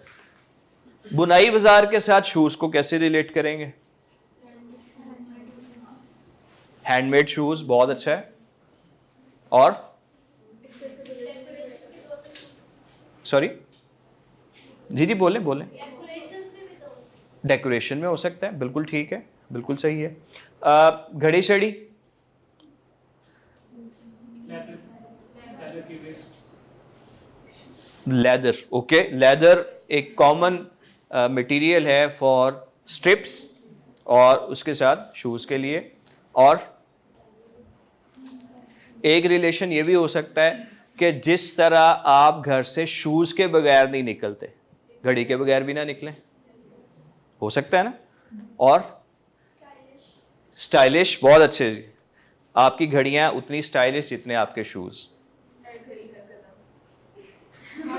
बुनाई बाजार के साथ शूज को कैसे रिलेट करेंगे? हैंडमेड शूज, बहुत अच्छा है। और सॉरी जी जी बोले बोले। डेकोरेशन में हो सकता है, बिल्कुल ठीक है, बिल्कुल सही है। घड़ी शड़ी, लेदर, ओके, लेदर एक कॉमन मटेरियल है फॉर स्ट्रिप्स और उसके साथ शूज के लिए। और एक रिलेशन ये भी हो सकता है कि जिस तरह आप घर से शूज के बगैर नहीं निकलते, घड़ी के बगैर भी ना निकलें, हो सकता है ना। और स्टाइलिश, बहुत अच्छे जी, आपकी घड़ियां उतनी स्टाइलिश जितने आपके शूज।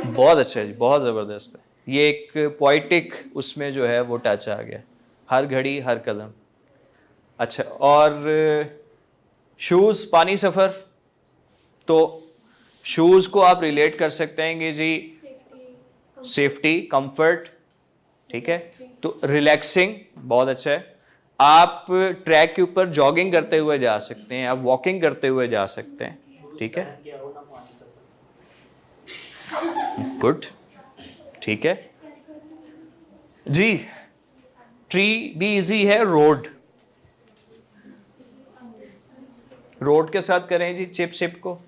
बहुत अच्छा है जी, बहुत ज़बरदस्त है। ये एक पोइटिक उसमें जो है वो टच आ गया, हर घड़ी हर कदम। अच्छा, और शूज़, पानी सफ़र, तो शूज़ को आप रिलेट कर सकते हैं कि जी सेफ्टी, कंफर्ट, ठीक है, तो रिलैक्सिंग, बहुत अच्छा है। आप ट्रैक के ऊपर जॉगिंग करते हुए जा सकते हैं, आप वॉकिंग करते हुए जा सकते हैं, ठीक है, गुड, ठीक है जी। ट्री भी इजी है, रोड, रोड के साथ करें जी चिप सिप को।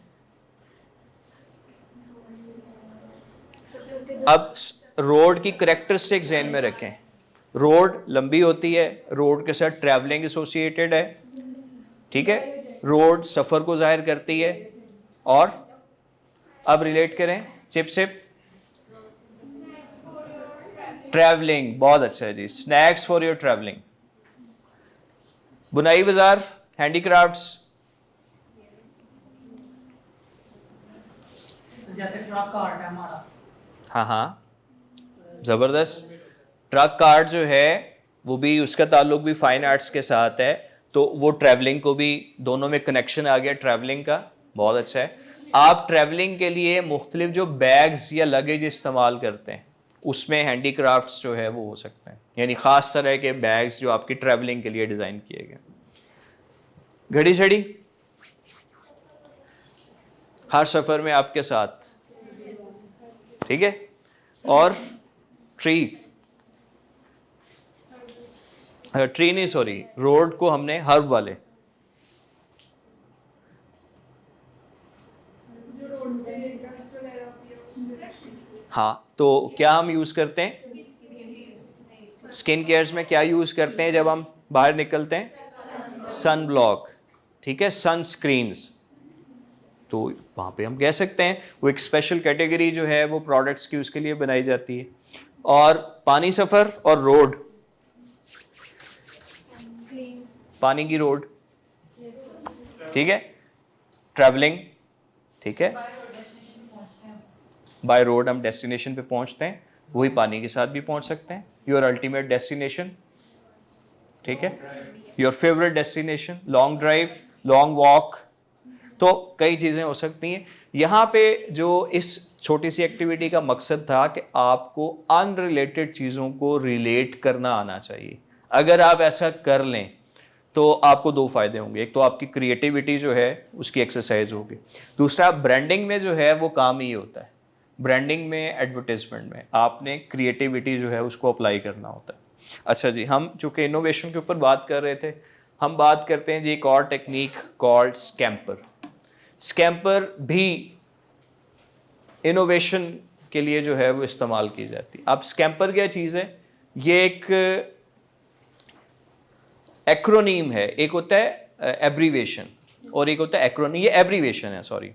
अब रोड की करेक्टरिस्टिक ज़हन में रखें, रोड लंबी होती है, रोड के साथ ट्रैवलिंग एसोसिएटेड है, ठीक है, रोड सफ़र को जाहिर करती है। और अब रिलेट करें चिप सिप, ट्रैवलिंग, बहुत अच्छा है जी, स्नैक्स फॉर योर ट्रैवलिंग। बुनाई बाजार, हैंडीक्राफ्ट्स, जैसे ट्रक कार्ट है हमारा, हाँ हाँ, ज़बरदस्त। ट्रक कार्ट जो है वो भी, उसका ताल्लुक भी फाइन आर्ट्स के साथ है, तो वो ट्रैवलिंग को भी, दोनों में कनेक्शन आ गया ट्रैवलिंग का, बहुत अच्छा है। आप ट्रैवलिंग के लिए मुख्तलिफ जो बैग्स या लगेज इस्तेमाल करते हैं, उसमें हैंडीक्राफ्ट्स जो है वो हो सकते हैं, यानी ख़ास तरह के बैग्स जो आपकी ट्रैवलिंग के लिए डिज़ाइन किए गए। घड़ी शड़ी, हर सफ़र में आपके साथ, ठीक है। और ट्री, ट्री नहीं सॉरी, रोड को हमने हर्ब वाले, हाँ, तो क्या हम यूज़ करते हैं स्किन केयर्स में, क्या यूज़ करते हैं जब हम बाहर निकलते हैं? सन ब्लॉक, ठीक है, सन स्क्रीन्स। तो वहाँ पे हम कह सकते हैं वो एक स्पेशल कैटेगरी जो है वो प्रोडक्ट्स की उसके लिए बनाई जाती है। और पानी सफ़र और रोड, पानी की रोड, ठीक है, ट्रैवलिंग, ठीक है, बाय रोड हम डेस्टिनेशन पे पहुंचते हैं, वही पानी के साथ भी पहुंच सकते हैं, योर अल्टीमेट डेस्टिनेशन, ठीक है, your favourite destination, long drive, long walk, तो कई चीज़ें हो सकती हैं। यहाँ पे जो इस छोटी सी एक्टिविटी का मकसद था कि आपको अनरिलेटेड चीज़ों को रिलेट करना आना चाहिए। अगर आप ऐसा कर लें तो आपको दो फायदे होंगे, एक तो आपकी क्रिएटिविटी जो है उसकी एक्सरसाइज होगी, दूसरा ब्रांडिंग में जो है वो काम ही होता है, ब्रांडिंग में, एडवर्टाइजमेंट में आपने क्रिएटिविटी जो है उसको अप्लाई करना होता है। अच्छा जी, हम चूँकि इनोवेशन के ऊपर बात कर रहे थे, हम बात करते हैं जी एक और टेक्निक कॉल्ड स्कैम्पर। स्कैम्पर भी इनोवेशन के लिए जो है वो इस्तेमाल की जाती है। अब स्कैम्पर क्या चीज़ है? ये एक एक्रोनीम है, एक होता है एब्रीवेशन और एक होता है एक्रोनीम, ये एब्रीवेशन है, सॉरी।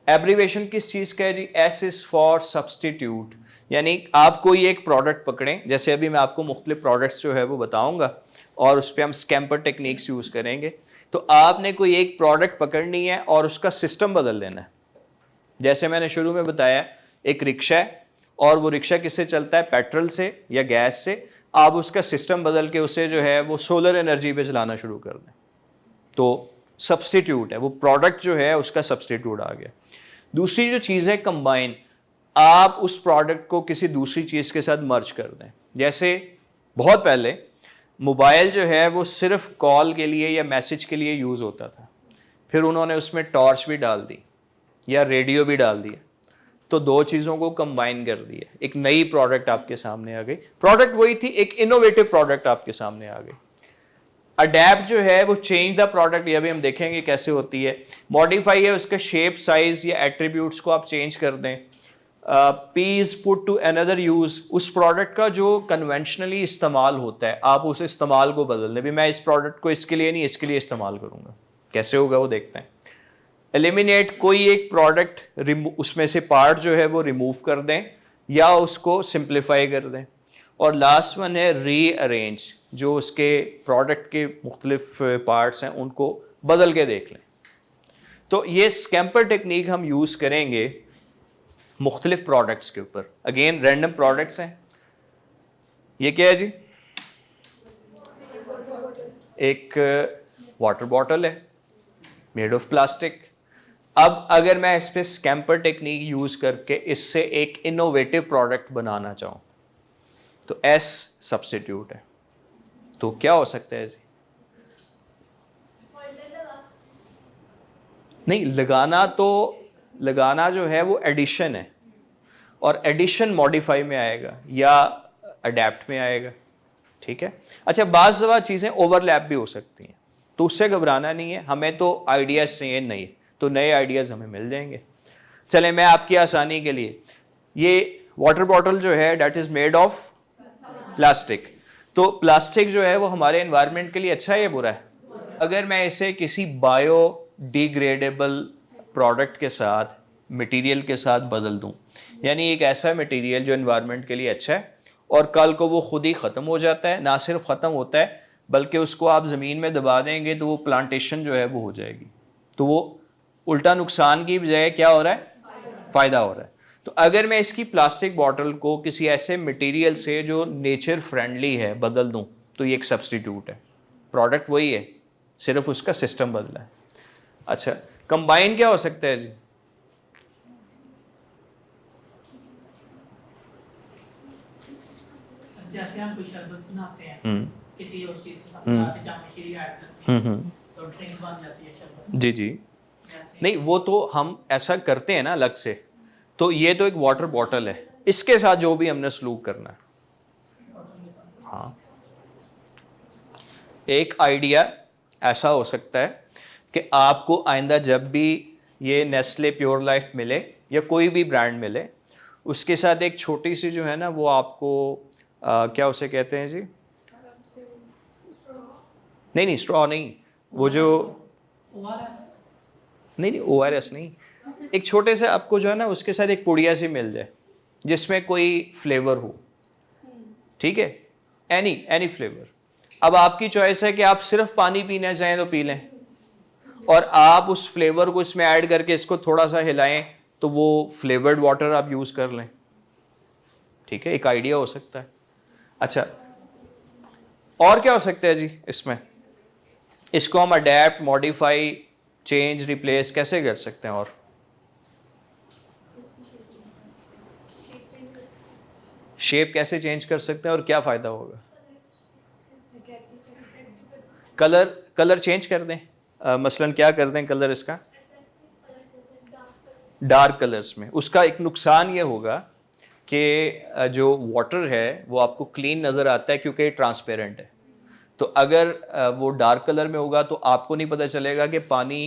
एब्रीवेशन किस चीज़ का है जी? एस इज फॉर सब्सटीट्यूट, यानी आप कोई एक प्रोडक्ट पकड़ें, जैसे अभी मैं आपको मुख्तलिफ प्रोडक्ट्स जो है वो बताऊंगा और उस पर हम स्कैम्पर टेक्निक्स यूज़ करेंगे। तो आपने कोई एक प्रोडक्ट पकड़नी है और उसका सिस्टम बदल देना है। जैसे मैंने शुरू में बताया, एक रिक्शा है और वो रिक्शा किससे चलता है? पेट्रोल से या गैस से। आप उसका सिस्टम बदल के उसे जो है वो सोलर एनर्जी पे चलाना शुरू कर दें, तो सब्सटीट्यूट है, वो प्रोडक्ट जो है उसका सब्सटीट्यूट आ गया। दूसरी जो चीज़ है कंबाइन, आप उस प्रोडक्ट को किसी दूसरी चीज़ के साथ मर्ज कर दें। जैसे बहुत पहले मोबाइल जो है वो सिर्फ कॉल के लिए या मैसेज के लिए यूज़ होता था, फिर उन्होंने उसमें टॉर्च भी डाल दी या रेडियो भी डाल दिया, तो दो चीज़ों को कंबाइन कर दिया, एक नई प्रोडक्ट आपके सामने आ गई। प्रोडक्ट वही थी, एक इनोवेटिव प्रोडक्ट आपके सामने आ गई। अडेप्ट जो है वो चेंज द प्रोडक्ट, ये भी हम देखेंगे कैसे होती है। मॉडिफाई है उसका शेप, साइज या एट्रीब्यूट्स को आप चेंज कर दें। P is put to another use, उस प्रोडक्ट का जो कन्वेंशनली इस्तेमाल होता है आप उस इस्तेमाल को बदल दें, भी मैं इस प्रोडक्ट को इसके लिए नहीं इसके लिए इस्तेमाल करूंगा, कैसे होगा वो देखते हैं। एलिमिनेट, कोई एक प्रोडक्ट उसमें से पार्ट जो है वो रिमूव कर दें या उसको सिंप्लीफाई कर दें। और लास्ट वन है रीअरेंज, जो उसके प्रोडक्ट के मुख्तलिफ पार्ट्स हैं उनको बदल के देख लें। तो ये स्कैम्पर टेक्निक हम यूज़ करेंगे मुख्तलिफ प्रोडक्ट्स के ऊपर। अगेन रैंडम प्रोडक्ट्स हैं। ये क्या है जी? एक वाटर बॉटल है मेड ऑफ प्लास्टिक। अब अगर मैं इस पर स्कैम्पर टेक्निक यूज़ करके इससे एक इनोवेटिव प्रोडक्ट बनाना चाहूँ तो एस सब्स्टिट्यूट है, तो क्या हो सकता है जी? नहीं, लगाना जो है वो एडिशन है, और एडिशन मॉडिफाई में आएगा या अडेप्ट में आएगा, ठीक है। अच्छा, बाज़ दफ़ा चीज़ें ओवरलैप भी हो सकती हैं, तो उससे घबराना नहीं है। हमें तो आइडियाज़ चाहिए नए, तो नए आइडियाज़ हमें मिल जाएंगे। चलें, मैं आपकी आसानी के लिए, ये वाटर बॉटल जो है that is made of plastic, तो प्लास्टिक जो है वो हमारे एनवायरनमेंट के लिए अच्छा है या बुरा है? अगर मैं इसे किसी बायो डिग्रेडेबल प्रोडक्ट के साथ, मटेरियल के साथ बदल दूं, यानी एक ऐसा मटेरियल जो एनवायरनमेंट के लिए अच्छा है और कल को वो खुद ही ख़त्म हो जाता है, ना सिर्फ ख़त्म होता है बल्कि उसको आप ज़मीन में दबा देंगे तो वो प्लांटेशन जो है वो हो जाएगी, तो वो उल्टा नुकसान की बजाय क्या हो रहा है? फ़ायदा हो रहा है। तो अगर मैं इसकी प्लास्टिक बॉटल को किसी ऐसे मटेरियल से जो नेचर फ्रेंडली है बदल दूं, तो ये एक सब्स्टिट्यूट है। प्रोडक्ट वही है, सिर्फ उसका सिस्टम बदला है। अच्छा, कंबाइन क्या हो सकता है जी? जैसे हम कोई शरबत बनाते हैं किसी और चीज के साथ हम्म। मिला के जामुन शीरी ऐड करते हैं तो ड्रिंक बन जाती है शरबत। जी जी, जैसे नहीं वो तो हम ऐसा करते हैं ना अलग से, तो ये तो एक वाटर बॉटल है, इसके साथ जो भी हमने सलूक करना है। हाँ, एक आइडिया ऐसा हो सकता है कि आपको आइंदा जब भी ये नेस्ले प्योर लाइफ मिले या कोई भी ब्रांड मिले, उसके साथ एक छोटी सी जो है ना वो आपको क्या उसे कहते हैं जी? नहीं नहीं, स्ट्रॉ नहीं, वो जो ओआरएस नहीं ORS नहीं, एक छोटे से आपको जो है ना उसके साथ एक पुड़िया सी मिल जाए जिसमें कोई फ्लेवर हो, ठीक है, एनी फ्लेवर। अब आपकी चॉइस है कि आप सिर्फ पानी पीना चाहें तो पी लें, और आप उस फ्लेवर को इसमें ऐड करके इसको थोड़ा सा हिलाएं तो वो फ्लेवर्ड वाटर आप यूज़ कर लें, ठीक है, एक आइडिया हो सकता है। अच्छा, और क्या हो सकता है जी इसमें? इसको हम अडेप्ट, मॉडिफाई, चेंज, रिप्लेस कैसे कर सकते हैं? और शेप कैसे चेंज कर सकते हैं और क्या फ़ायदा होगा? कलर चेंज कर दें, मसलन क्या कर दें कलर इसका? डार्क कलर्स में। उसका एक नुकसान ये होगा कि जो वाटर है वो आपको क्लीन नज़र आता है क्योंकि ट्रांसपेरेंट है, तो अगर वो डार्क कलर में होगा तो आपको नहीं पता चलेगा कि पानी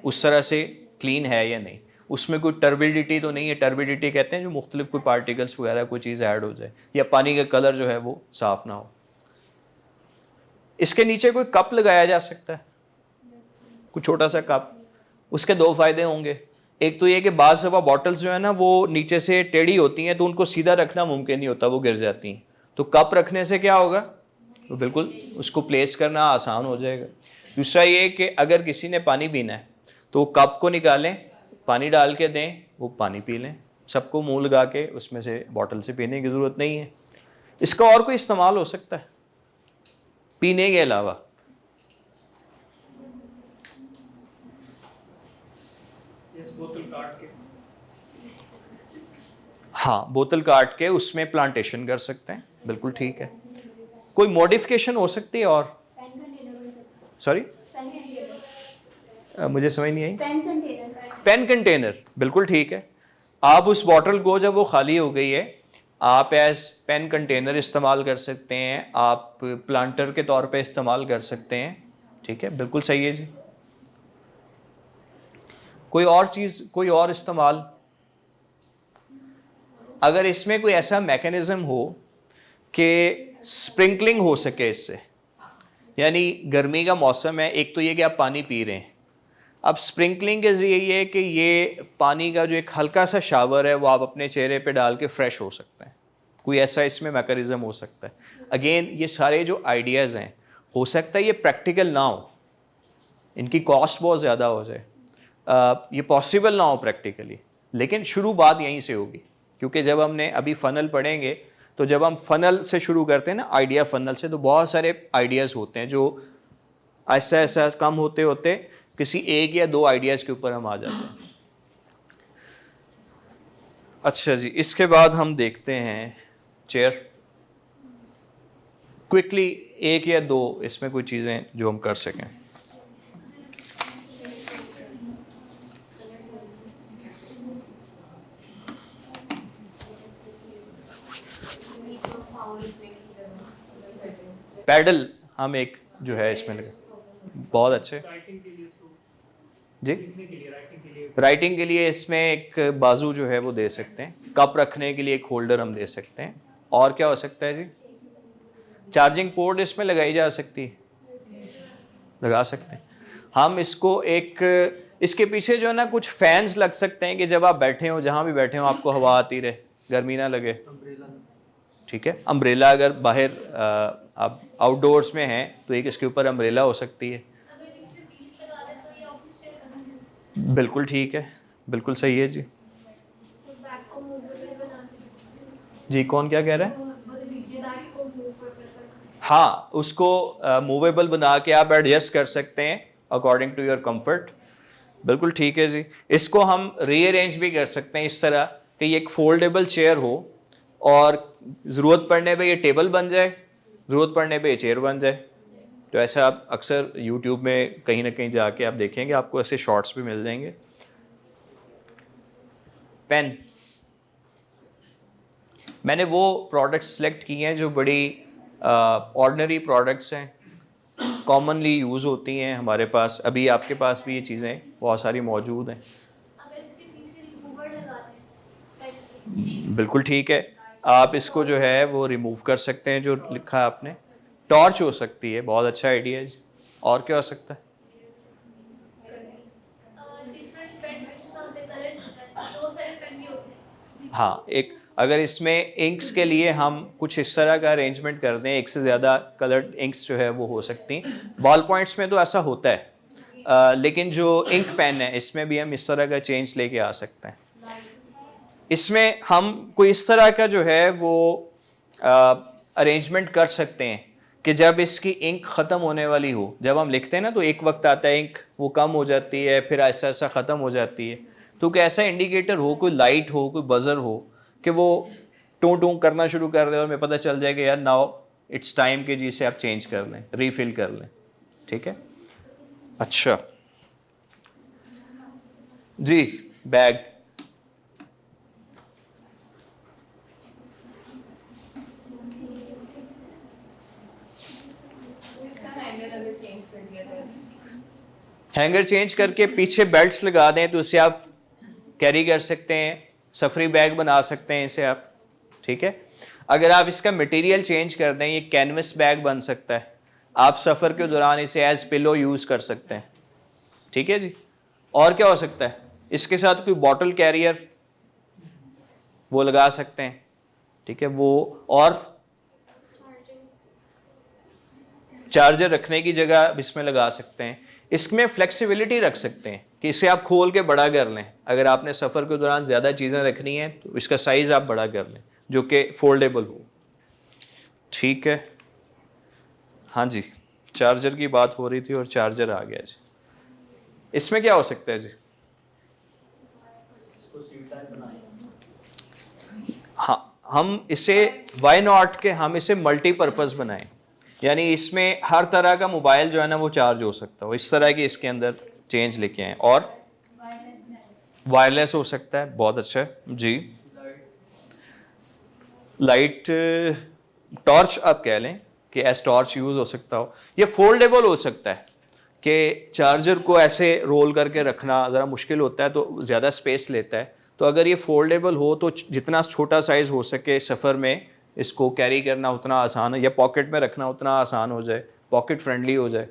उस तरह से क्लीन है या नहीं, उसमें कोई टर्बिडिटी तो नहीं है। टर्बिडिटी कहते हैं जो मुख्तलिफ कोई पार्टिकल्स वगैरह कोई चीज़ ऐड हो जाए या पानी का कलर जो है वो साफ ना हो। इसके नीचे कोई कप लगाया जा सकता है, कुछ छोटा सा कप। उसके दो फायदे होंगे, एक तो ये कि बाज़ दफ़ा बॉटल्स जो है ना वो नीचे से टेढ़ी होती हैं तो उनको सीधा रखना मुमकिन नहीं होता, वो गिर जाती हैं, तो कप रखने से क्या होगा, तो बिल्कुल उसको प्लेस करना आसान हो जाएगा। दूसरा ये कि अगर किसी ने पानी पीना है तो वो कप को निकालें, पानी डाल के दें, वो पानी पी लें, सबको मुंह लगा के उसमें से बॉटल से पीने की ज़रूरत नहीं है। इसका और कोई इस्तेमाल हो सकता है पीने के अलावा? बोतल काट के, हाँ, बोतल काट के उसमें प्लांटेशन कर सकते हैं, बिल्कुल ठीक है। कोई मॉडिफिकेशन हो सकती है और? पेन कंटेनर बन सकता है। Sorry, pen container. मुझे समझ नहीं आई। Pen container. पेन कंटेनर, बिल्कुल ठीक है। आप उस बॉटल को जब वो खाली हो गई है, आप एज पेन कंटेनर इस्तेमाल कर सकते हैं, आप प्लांटर के तौर पे इस्तेमाल कर सकते हैं, ठीक है, बिल्कुल सही है जी। कोई और चीज़, कोई और इस्तेमाल? अगर इसमें कोई ऐसा मैकेनिज्म हो कि स्प्रिंकलिंग हो सके इससे, यानी गर्मी का मौसम है, एक तो ये कि आप पानी पी रहे हैं, अब स्प्रिंकलिंग के ज़रिए ये कि ये पानी का जो एक हल्का सा शावर है वो आप अपने चेहरे पे डाल के फ्रेश हो सकते हैं, कोई ऐसा इसमें मैकेनिज्म हो सकता है। अगेन ये सारे जो आइडियाज़ हैं, हो सकता है ये प्रैक्टिकल ना हो, इनकी कॉस्ट बहुत ज़्यादा हो जाए, ये पॉसिबल ना हो प्रैक्टिकली, लेकिन शुरू बात यहीं से होगी, क्योंकि जब हमने अभी फ़नल पढ़ेंगे तो जब हम फ़नल से शुरू करते हैं ना, आइडिया फ़नल से, तो बहुत सारे आइडियाज़ होते हैं जो ऐसा ऐसा कम होते होते किसी एक या दो आइडियाज़ के ऊपर हम आ जाते हैं। अच्छा जी, इसके बाद हम देखते हैं चेयर, क्विकली एक या दो इसमें कोई चीज़ें जो हम कर सकें। पैडल हम एक जो है इसमें लगे, बहुत अच्छे राइटिंग के लिए, जी। लिखने के लिए, राइटिंग के लिए राइटिंग के लिए इसमें एक बाजू जो है वो दे सकते हैं, कप रखने के लिए एक होल्डर हम दे सकते हैं, और क्या हो सकता है जी? चार्जिंग पोर्ट इसमें लगाई जा सकती है, लगा सकते हैं हम इसको। एक इसके पीछे जो है ना कुछ फैंस लग सकते हैं कि जब आप बैठे हो, जहाँ भी बैठे हो, आपको हवा आती रहे, गर्मी ना लगे, ठीक है। अम्ब्रेला, अगर बाहर आप आउटडोर्स में हैं तो एक इसके ऊपर अम्ब्रेला हो सकती है, अगर नीचे बीज लगा दे तो ये ऑफिस स्टे करना चाहिए। बिल्कुल ठीक है, बिल्कुल सही है जी। तो बैग को मूवेबल बना सकते जी, कौन क्या कह रहा है? हैं। मतलब नीचे बैग को मूवेबल करना। हाँ, उसको मूवेबल बना के आप एडजस्ट कर सकते हैं अकॉर्डिंग टू योर कंफर्ट, बिल्कुल ठीक है जी। इसको हम रीअरेंज भी कर सकते हैं इस तरह कि ये एक फोल्डेबल चेयर हो और ज़रूरत पड़ने पे ये टेबल बन जाए, ज़रूरत पड़ने पे ये चेयर बन जाए। तो ऐसा आप अक्सर यूट्यूब में कहीं ना कहीं जाके आप देखेंगे, आपको ऐसे शॉर्ट्स भी मिल जाएंगे। पेन, मैंने वो प्रोडक्ट्स सेलेक्ट किए हैं जो बड़ी ऑर्डिनरी प्रोडक्ट्स हैं, कॉमनली यूज़ होती हैं हमारे पास। अभी आपके पास भी ये चीज़ें बहुत सारी मौजूद हैं, अगर इसके पीछे रिमूवर लगा दें पेन, बिल्कुल ठीक है। आप इसको जो है वो रिमूव कर सकते हैं, जो लिखा है आपने। टॉर्च हो सकती है, बहुत अच्छा आइडिया है। और क्या हो सकता है? डिफरेंट पेन होते हैं, कलर्स होते हैं, दो सारे पेन भी होते हैं। हाँ, एक अगर इसमें इंक्स के लिए हम कुछ इस तरह का अरेंजमेंट कर दें, एक से ज़्यादा कलर्ड इंक्स जो है वो हो सकती हैं। बॉल पॉइंट्स में तो ऐसा होता है, लेकिन जो इंक पेन है इसमें भी हम इस तरह का चेंज लेके आ सकते हैं। इसमें हम कोई इस तरह का जो है वो अरेंजमेंट कर सकते हैं कि जब इसकी इंक ख़त्म होने वाली हो, जब हम लिखते हैं ना तो एक वक्त आता है इंक वो कम हो जाती है, फिर ऐसा ऐसा ख़त्म हो जाती है, तो कोई ऐसा इंडिकेटर हो, कोई लाइट हो, कोई बज़र हो कि वो टूं टूं करना शुरू कर दे और हमें पता चल जाए कि यार नाउ इट्स टाइम कि जिसे आप चेंज कर लें, रीफिल कर लें, ठीक है। अच्छा जी, बैग, इसका हैंडल अगर चेंज कर दिया तो हैंगर चेंज करके पीछे बेल्ट्स लगा दें तो इसे आप कैरी कर सकते हैं, सफरी बैग बना सकते हैं इसे आप, ठीक है। अगर आप इसका मटेरियल चेंज कर दें, ये कैनवस बैग बन सकता है, आप सफ़र के दौरान इसे एज पिलो यूज़ कर सकते हैं, ठीक है जी। और क्या हो सकता है? इसके साथ कोई बॉटल कैरियर वो लगा सकते हैं, ठीक है वो। और चार्जर रखने की जगह अब इसमें लगा सकते हैं। इसमें फ्लेक्सिबिलिटी रख सकते हैं कि इसे आप खोल के बड़ा कर लें, अगर आपने सफ़र के दौरान ज़्यादा चीज़ें रखनी हैं तो इसका साइज़ आप बड़ा कर लें जो कि फोल्डेबल हो। ठीक है, हाँ जी, चार्जर की बात हो रही थी और चार्जर आ गया जी। इसमें क्या हो सकता है जी? हाँ, हम इसे वाई नॉट के हम इसे मल्टीपर्पज़ बनाएं, यानी इसमें हर तरह का मोबाइल जो है ना वो चार्ज हो सकता हो, इस तरह की इसके अंदर चेंज लेके आए। और वायरलेस हो सकता है, बहुत अच्छा है जी। लाइट, टॉर्च आप कह लें कि एज टॉर्च यूज़ हो सकता हो। ये फोल्डेबल हो सकता है कि चार्जर को ऐसे रोल करके रखना ज़रा मुश्किल होता है, तो ज़्यादा स्पेस लेता है। तो अगर ये फोल्डेबल हो तो जितना छोटा साइज़ हो सके सफ़र में इसको कैरी करना उतना आसान है, या पॉकेट में रखना उतना आसान हो जाए, पॉकेट फ्रेंडली हो जाए।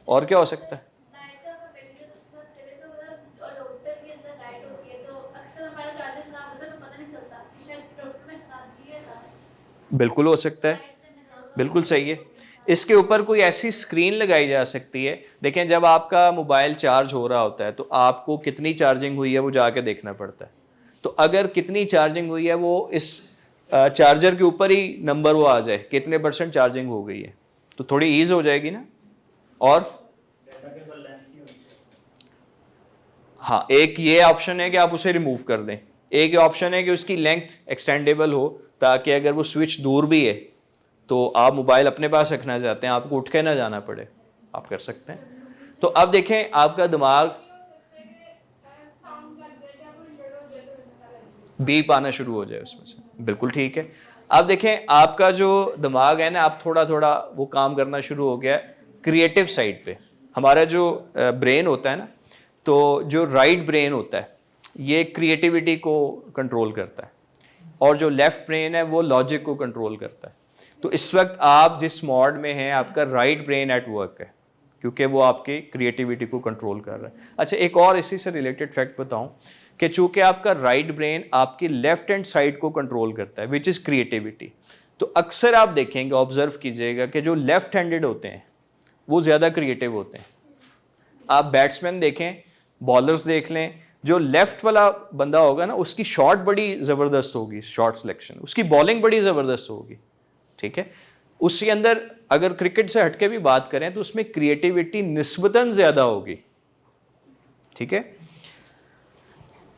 और क्या हो सकता है? लाइट का अगर मेडिकल बात करें तो अगर डॉक्टर के अंदर लाइट होती है तो अक्सर हमारा चार्जर खराब होता है तो पता नहीं चलता कि शायद डॉक्टर ने खराब किया था। बिल्कुल हो सकता है, लाइट से निकाल दो, बिल्कुल सही है। इसके ऊपर कोई ऐसी स्क्रीन लगाई जा सकती है। देखें, जब आपका मोबाइल चार्ज हो रहा होता है तो आपको कितनी चार्जिंग हुई है वो जाके देखना पड़ता है। तो अगर कितनी चार्जिंग हुई है वो इस चार्जर के ऊपर ही नंबर वो आ जाए, कितने % चार्जिंग हो गई है, तो थोड़ी ईज हो जाएगी ना। और हाँ, एक ये ऑप्शन है कि आप उसे रिमूव कर दें। एक ऑप्शन है कि उसकी लेंथ एक्सटेंडेबल हो, ताकि अगर वो स्विच दूर भी है तो आप मोबाइल अपने पास रखना चाहते हैं, आपको उठ के ना जाना पड़े, आप कर सकते हैं। तो अब देखें आपका दिमाग बीप आना शुरू हो जाए उसमें से, बिल्कुल ठीक है। अब देखें आपका जो दिमाग है ना, अब थोड़ा थोड़ा वो काम करना शुरू हो गया है क्रिएटिव साइड पे। हमारा जो ब्रेन होता है ना, तो जो राइट ब्रेन होता है ये क्रिएटिविटी को कंट्रोल करता है, और जो लेफ्ट ब्रेन है वो लॉजिक को कंट्रोल करता है। तो इस वक्त आप जिस मोड में हैं आपका राइट ब्रेन एट वर्क है, क्योंकि वो आपकी क्रिएटिविटी को कंट्रोल कर रहा है। अच्छा, एक और इसी से रिलेटेड फैक्ट बताऊं कि चूंकि आपका राइट ब्रेन आपकी लेफ्ट हैंड साइड को कंट्रोल करता है, विच इज़ क्रिएटिविटी। तो अक्सर आप देखेंगे, ऑब्जर्व कीजिएगा कि जो लेफ्ट हैंडेड होते हैं वो ज़्यादा क्रिएटिव होते हैं। आप बैट्समैन देखें, बॉलर्स देख लें, जो लेफ्ट वाला बंदा होगा ना उसकी शॉट बड़ी ज़बरदस्त होगी, शॉट सिलेक्शन, उसकी बॉलिंग बड़ी ज़बरदस्त होगी, ठीक है। उसके अंदर अगर क्रिकेट से हटके भी बात करें तो उसमें क्रिएटिविटी निस्बतन ज़्यादा होगी, ठीक है।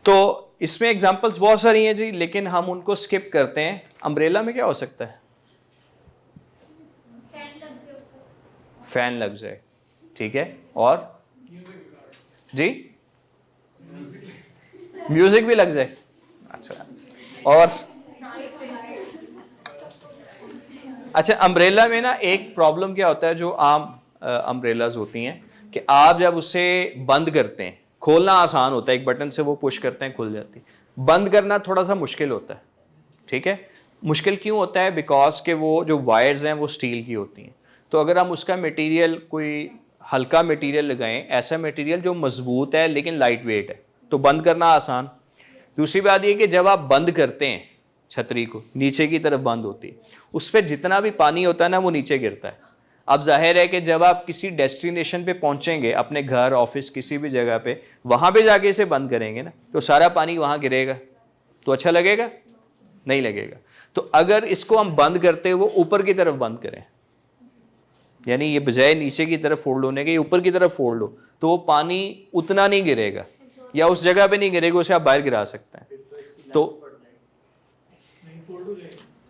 तो इसमें एग्जांपल्स बहुत सारी हैं जी, लेकिन हम उनको स्किप करते हैं। अम्ब्रेला में क्या हो सकता है? फैन लग जाए ऊपर। फैन लग जाए, ठीक है। और जी, म्यूजिक भी लग जाए, अच्छा। और अच्छा, अम्ब्रेला में ना एक प्रॉब्लम क्या होता है, जो आम अम्ब्रेलाज होती हैं कि आप जब उसे बंद करते हैं, खोलना आसान होता है, एक बटन से वो पुश करते हैं खुल जाती है, बंद करना थोड़ा सा मुश्किल होता है, ठीक है। मुश्किल क्यों होता है? बिकॉज के वो जो वायर्स हैं वो स्टील की होती हैं। तो अगर हम उसका मटेरियल कोई हल्का मटेरियल लगाएं, ऐसा मटेरियल जो मजबूत है लेकिन लाइट वेट है, तो बंद करना आसान। दूसरी बात ये कि जब आप बंद करते हैं छतरी को, नीचे की तरफ बंद होती है, उस पर जितना भी पानी होता है ना वो नीचे गिरता है। अब जाहिर है कि जब आप किसी डेस्टिनेशन पे पहुंचेंगे, अपने घर, ऑफिस, किसी भी जगह पे, वहां पे जाके इसे बंद करेंगे ना, तो सारा पानी वहां गिरेगा, तो अच्छा लगेगा? नहीं लगेगा। तो अगर इसको हम बंद करते हुए ऊपर की तरफ बंद करें, यानी ये बजाय नीचे की तरफ फोल्ड होने के ये ऊपर की तरफ फोल्ड हो, तो वो पानी उतना नहीं गिरेगा, या उस जगह पे नहीं गिरेगा, उसे आप बाहर गिरा सकते हैं। तो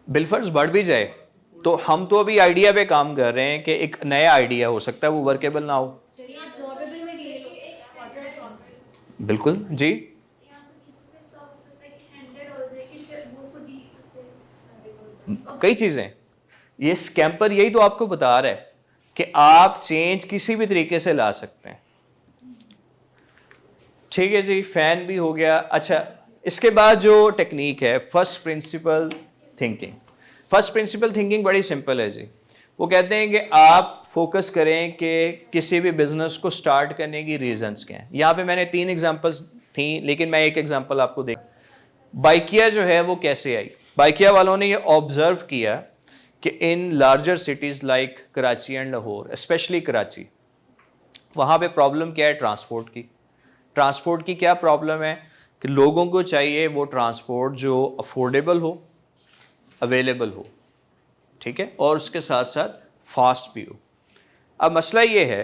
बिलफर्ज बढ़ भी जाए, तो हम तो अभी आइडिया पे काम कर रहे हैं कि एक नया आइडिया हो सकता है, वो वर्केबल ना हो। चलिए एब्जॉर्बेबल मटेरियल हो सकता है, वाटर एब्जॉर्बेबल। बिल्कुल जी, या तो किसी से ऐसा हो सकता है कि हैंडेड हो जाए कि सिर्फ वो खुद ही उसे सारे कर कई चीजें, ये स्कैम्पर यही तो आपको बता रहा है कि आप चेंज किसी भी तरीके से ला सकते हैं, ठीक है जी। फैन भी हो गया। अच्छा, इसके बाद जो टेक्निक है first principle thinking. First principle thinking बड़ी सिंपल है जी। वो कहते हैं कि आप फोकस करें कि किसी भी बिजनेस को स्टार्ट करने की रीजंस क्या हैं। यहाँ पे मैंने 3 एग्जांपल्स थी, लेकिन मैं एक एग्जांपल आपको दे। बाइकिया जो है वो कैसे आई? बाइकिया वालों ने ये ऑब्जर्व किया कि in larger cities like Karachi and Lahore, specially Karachi, वहाँ पे प्रॉब्लम क्या है? ट्रांसपोर्ट की। ट्रांसपोर्ट की क्या प्रॉब्लम है कि लोगों को चाहिए वो ट्रांसपोर्ट जो अफोर्डेबल हो, अवेलेबल हो, ठीक है, और उसके साथ साथ फास्ट भी हो। अब मसला ये है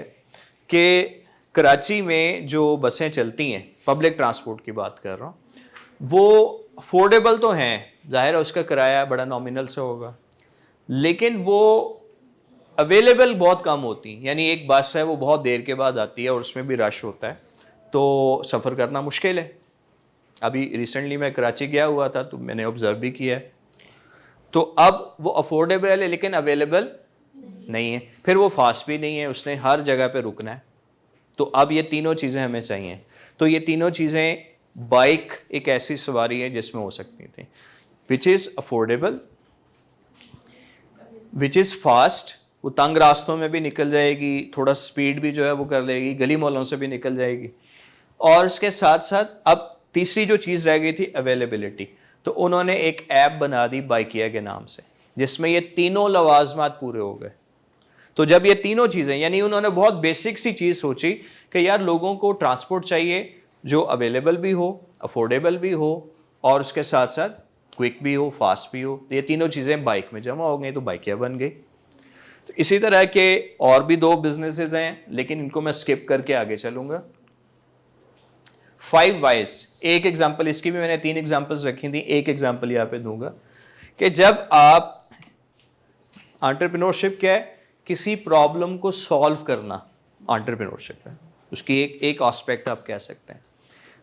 कि कराची में जो बसें चलती हैं, पब्लिक ट्रांसपोर्ट की बात कर रहा हूँ, वो अफोर्डेबल तो हैं, ज़ाहिर है उसका किराया बड़ा नॉमिनल से होगा, लेकिन वो अवेलेबल बहुत कम होती हैं। यानी एक बस है वो बहुत देर के बाद आती है और उसमें भी रश होता है, तो सफ़र करना मुश्किल है। अभी रिसेंटली मैं कराची गया हुआ था तो मैंने ऑब्ज़र्व भी किया है। तो अब वो अफोर्डेबल है लेकिन अवेलेबल नहीं है, फिर वो फास्ट भी नहीं है, उसने हर जगह पे रुकना है। तो अब ये तीनों चीज़ें हमें चाहिए। तो ये तीनों चीज़ें, बाइक एक ऐसी सवारी है जिसमें हो सकती थी, which is affordable, which is fast, वो तंग रास्तों में भी निकल जाएगी, थोड़ा स्पीड भी जो है वो कर लेगी, गली मोहल्लों से भी निकल जाएगी, और इसके साथ साथ अब तीसरी जो चीज़ रह गई थी अवेलेबिलिटी। तो उन्होंने एक ऐप बना दी बाइकिया के नाम से, जिसमें ये तीनों लवाजमात पूरे हो गए। तो जब ये तीनों चीज़ें, यानी उन्होंने बहुत बेसिक सी चीज़ सोची कि यार लोगों को ट्रांसपोर्ट चाहिए जो अवेलेबल भी हो, अफोर्डेबल भी हो, और उसके साथ साथ क्विक भी हो, फास्ट भी हो। तो ये तीनों चीज़ें बाइक में जमा हो गई तो बाइकिया बन गई। तो इसी तरह के और भी 2 बिजनेसेस हैं, लेकिन इनको मैं स्किप करके आगे चलूँगा। 5 वाइज, एक एग्जाम्पल, इसकी भी मैंने 3 एग्जाम्पल्स रखी थी, एक एग्जाम्पल यहाँ पे दूंगा कि जब आप, एंटरप्रेन्योरशिप क्या है, किसी प्रॉब्लम को सॉल्व करना एंटरप्रेन्योरशिप है, उसकी एक एस्पेक्ट आप कह सकते हैं।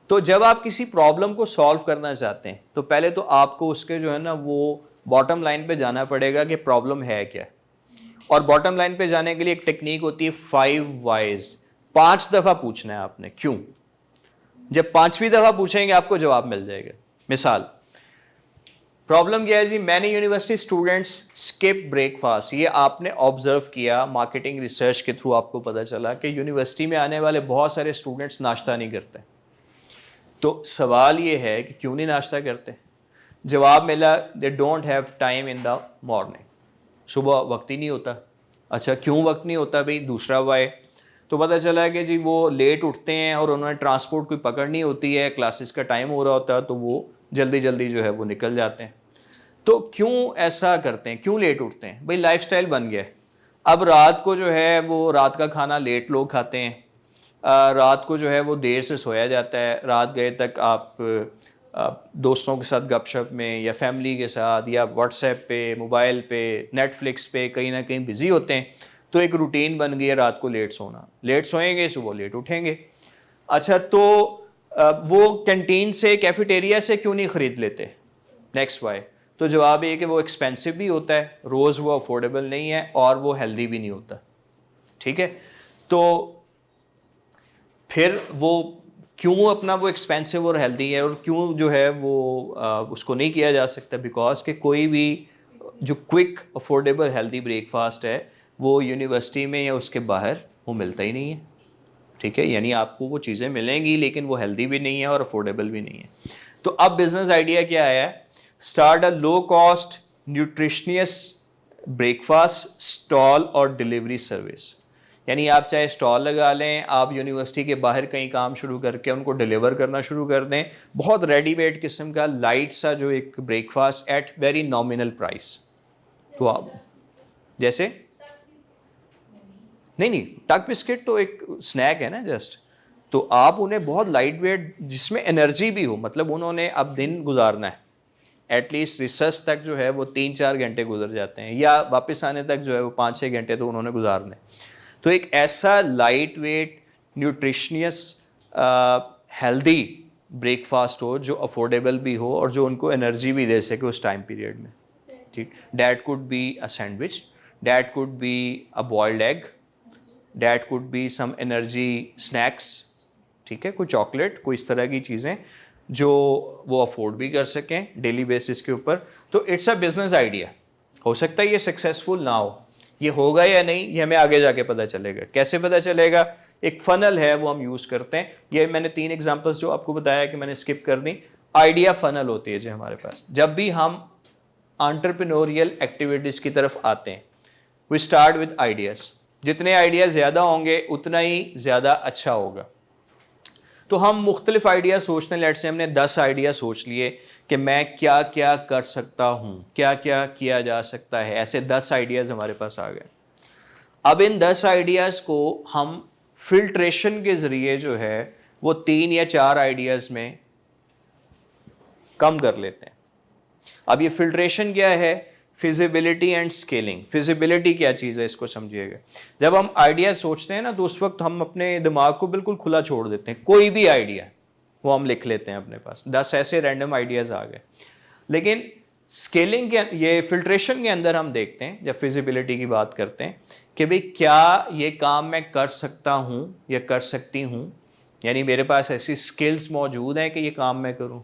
तो जब आप किसी प्रॉब्लम को सॉल्व करना चाहते हैं तो पहले तो आपको उसके जो है ना वो बॉटम लाइन पे जाना पड़ेगा कि प्रॉब्लम है क्या। और बॉटम लाइन पे जाने के लिए एक टेक्निक होती है 5 वाइज, 5 दफ़ा पूछना है आपने क्यों। जब 5वीं दफ़ा पूछेंगे आपको जवाब मिल जाएगा। मिसाल, प्रॉब्लम क्या है जी, many university students skip breakfast. ये आपने ऑब्जर्व किया, मार्केटिंग रिसर्च के थ्रू आपको पता चला कि यूनिवर्सिटी में आने वाले बहुत सारे स्टूडेंट्स नाश्ता नहीं करते। तो सवाल ये है कि क्यों नहीं नाश्ता करते। जवाब मिला, they don't have time in the morning, सुबह वक्त ही नहीं होता। अच्छा, क्यों वक्त नहीं होता भाई, दूसरा वाई। तो पता चला कि जी वो लेट उठते हैं और उन्होंने ट्रांसपोर्ट कोई पकड़नी होती है, क्लासेस का टाइम हो रहा होता है, तो वो जल्दी जल्दी जो है वो निकल जाते हैं। तो क्यों ऐसा करते हैं, क्यों लेट उठते हैं भाई, लाइफस्टाइल बन गया है। अब रात को जो है वो रात का खाना लेट लोग खाते हैं, रात को जो है वो देर से सोया जाता है, रात गए तक आप दोस्तों के साथ गपशप में या फैमिली के साथ या व्हाट्सएप पे, मोबाइल पे, नेटफ्लिक्स पे कहीं ना कहीं बिजी होते हैं। तो एक रूटीन बन गई है रात को लेट सोना, लेट सोएंगे सुबह लेट उठेंगे। अच्छा, तो वो कैंटीन से, कैफेटेरिया से क्यों नहीं ख़रीद लेते, नेक्स्ट वाई। तो जवाब ये कि वो एक्सपेंसिव भी होता है, रोज़ वो अफोर्डेबल नहीं है, और वो हेल्दी भी नहीं होता। ठीक है, तो फिर वो क्यों अपना वो एक्सपेंसिव और हेल्दी है, और क्यों जो है वो उसको नहीं किया जा सकता, बिकॉज कि कोई भी जो क्विक अफोर्डेबल हेल्दी ब्रेकफास्ट है वो यूनिवर्सिटी में या उसके बाहर वो मिलता ही नहीं है। ठीक है, यानी आपको वो चीज़ें मिलेंगी लेकिन वो हेल्दी भी नहीं है और अफोर्डेबल भी नहीं है। तो अब बिजनेस आइडिया क्या आया, start a low cost nutritious breakfast stall और डिलीवरी सर्विस। यानी आप चाहे स्टॉल लगा लें, आप यूनिवर्सिटी के बाहर कहीं काम शुरू करके उनको डिलीवर करना शुरू कर दें, बहुत रेडीमेड किस्म का लाइट सा जो एक breakfast at very nominal price. तो आप जैसे नहीं, टक बिस्किट तो एक स्नैक है ना जस्ट, तो आप उन्हें बहुत लाइट वेट जिसमें एनर्जी भी हो, मतलब उन्होंने अब दिन गुजारना है, एटलीस्ट रिसर्च तक जो है वो 3-4 घंटे गुजर जाते हैं, या वापस आने तक जो है वो 5-6 घंटे तो उन्होंने गुजारने। तो एक ऐसा लाइट वेट न्यूट्रिशनियस हेल्दी ब्रेकफास्ट हो जो अफोर्डेबल भी हो और जो उनको एनर्जी भी दे सके उस टाइम पीरियड में। ठीक, that could be a sandwich, that could be a boiled egg, that could be some energy snacks. ठीक है, कोई चॉकलेट, कोई इस तरह की चीज़ें जो वो अफोर्ड भी कर सकें डेली बेसिस के ऊपर। तो इट्स अ बिजनेस आइडिया। हो सकता है ये सक्सेसफुल ना हो, ये होगा या नहीं ये हमें आगे जाके पता चलेगा। कैसे पता चलेगा, एक फनल है वो हम यूज़ करते हैं। ये मैंने 3 एग्जांपल्स जो आपको बताया कि मैंने स्किप कर दी। आइडिया फनल होती है जो हमारे पास, जब भी हम एंटरप्रेन्योरियल एक्टिविटीज़ की तरफ आते हैं, वी स्टार्ट विद आइडियाज़। जितने आइडिया ज़्यादा होंगे उतना ही ज़्यादा अच्छा होगा। तो हम मुख्तलिफ आइडिया सोचते हैं। लेट से हमने 10 आइडिया सोच लिए कि मैं क्या क्या कर सकता हूँ, क्या क्या किया जा सकता है, ऐसे 10 आइडियाज़ हमारे पास आ गए। अब इन 10 आइडियाज़ को हम फिल्ट्रेशन के ज़रिए जो है वो 3 या 4 आइडियाज़ में कम कर लेते हैं। अब ये फिल्ट्रेशन क्या है? Feasibility and scaling. फिजिबिलिटी क्या चीज़ है, इसको समझिएगा। जब हम आइडिया सोचते हैं ना तो उस वक्त हम अपने दिमाग को बिल्कुल खुला छोड़ देते हैं, कोई भी आइडिया वो हम लिख लेते हैं अपने पास। 10 ऐसे रैंडम आइडियाज़ आ गए। लेकिन स्केलिंग के, ये फिल्ट्रेशन के अंदर हम देखते हैं, जब फिजिबिलिटी की बात करते हैं कि भाई क्या ये काम मैं कर सकता हूँ या कर सकती हूँ, यानी मेरे पास ऐसी स्किल्स मौजूद हैं कि ये काम मैं करूँ।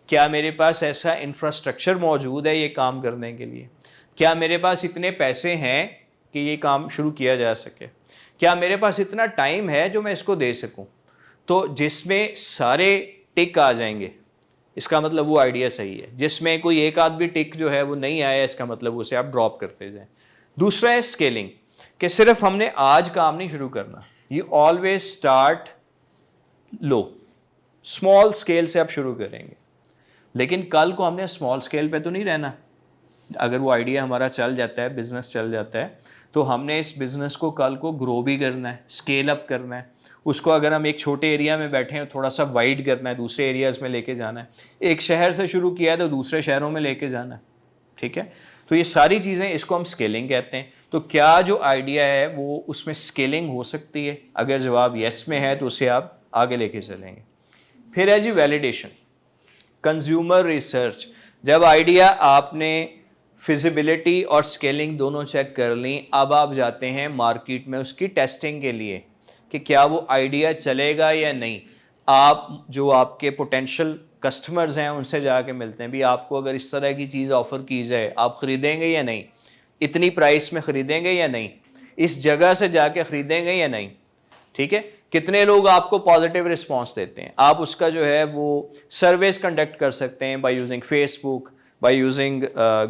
क्या मेरे पास ऐसा इंफ्रास्ट्रक्चर मौजूद है ये काम करने के लिए? क्या मेरे पास इतने पैसे हैं कि ये काम शुरू किया जा सके? क्या मेरे पास इतना टाइम है जो मैं इसको दे सकूं? तो जिसमें सारे टिक आ जाएंगे, इसका मतलब वो आइडिया सही है। जिसमें कोई एक आध भी टिक जो है वो नहीं आया, इसका मतलब उसे आप ड्रॉप करते जाएं। दूसरा है स्केलिंग, कि सिर्फ हमने आज काम नहीं शुरू करना। You always start low, small scale से आप शुरू करेंगे। लेकिन कल को हमने स्मॉल स्केल पे तो नहीं रहना। अगर वो आइडिया हमारा चल जाता है, बिजनेस चल जाता है, तो हमने इस बिजनेस को कल को ग्रो भी करना है, स्केल अप करना है। उसको अगर हम एक छोटे एरिया में बैठे हैं थोड़ा सा वाइड करना है, दूसरे एरियाज में लेके जाना है। एक शहर से शुरू किया है तो दूसरे शहरों में लेके जाना है, ठीक है। तो ये सारी चीज़ें, इसको हम स्केलिंग कहते हैं। तो क्या जो आइडिया है वो उसमें स्केलिंग हो सकती है? अगर जवाब यस में है तो उसे आप आगे लेके चलेंगे। फिर है जी वैलिडेशन, कंज्यूमर रिसर्च। जब आइडिया आपने फिजिबिलिटी और स्केलिंग दोनों चेक कर ली, अब आप जाते हैं मार्केट में उसकी टेस्टिंग के लिए कि क्या वो आइडिया चलेगा या नहीं। आप जो आपके पोटेंशियल कस्टमर्स हैं उनसे जाके मिलते हैं, भी आपको अगर इस तरह की चीज़ ऑफ़र की जाए आप ख़रीदेंगे या नहीं, इतनी प्राइस में ख़रीदेंगे या नहीं, इस जगह से जाके ख़रीदेंगे या नहीं, ठीक है। कितने लोग आपको पॉजिटिव रिस्पांस देते हैं, आप उसका जो है वो सर्वेस कंडक्ट कर सकते हैं by using Facebook, by using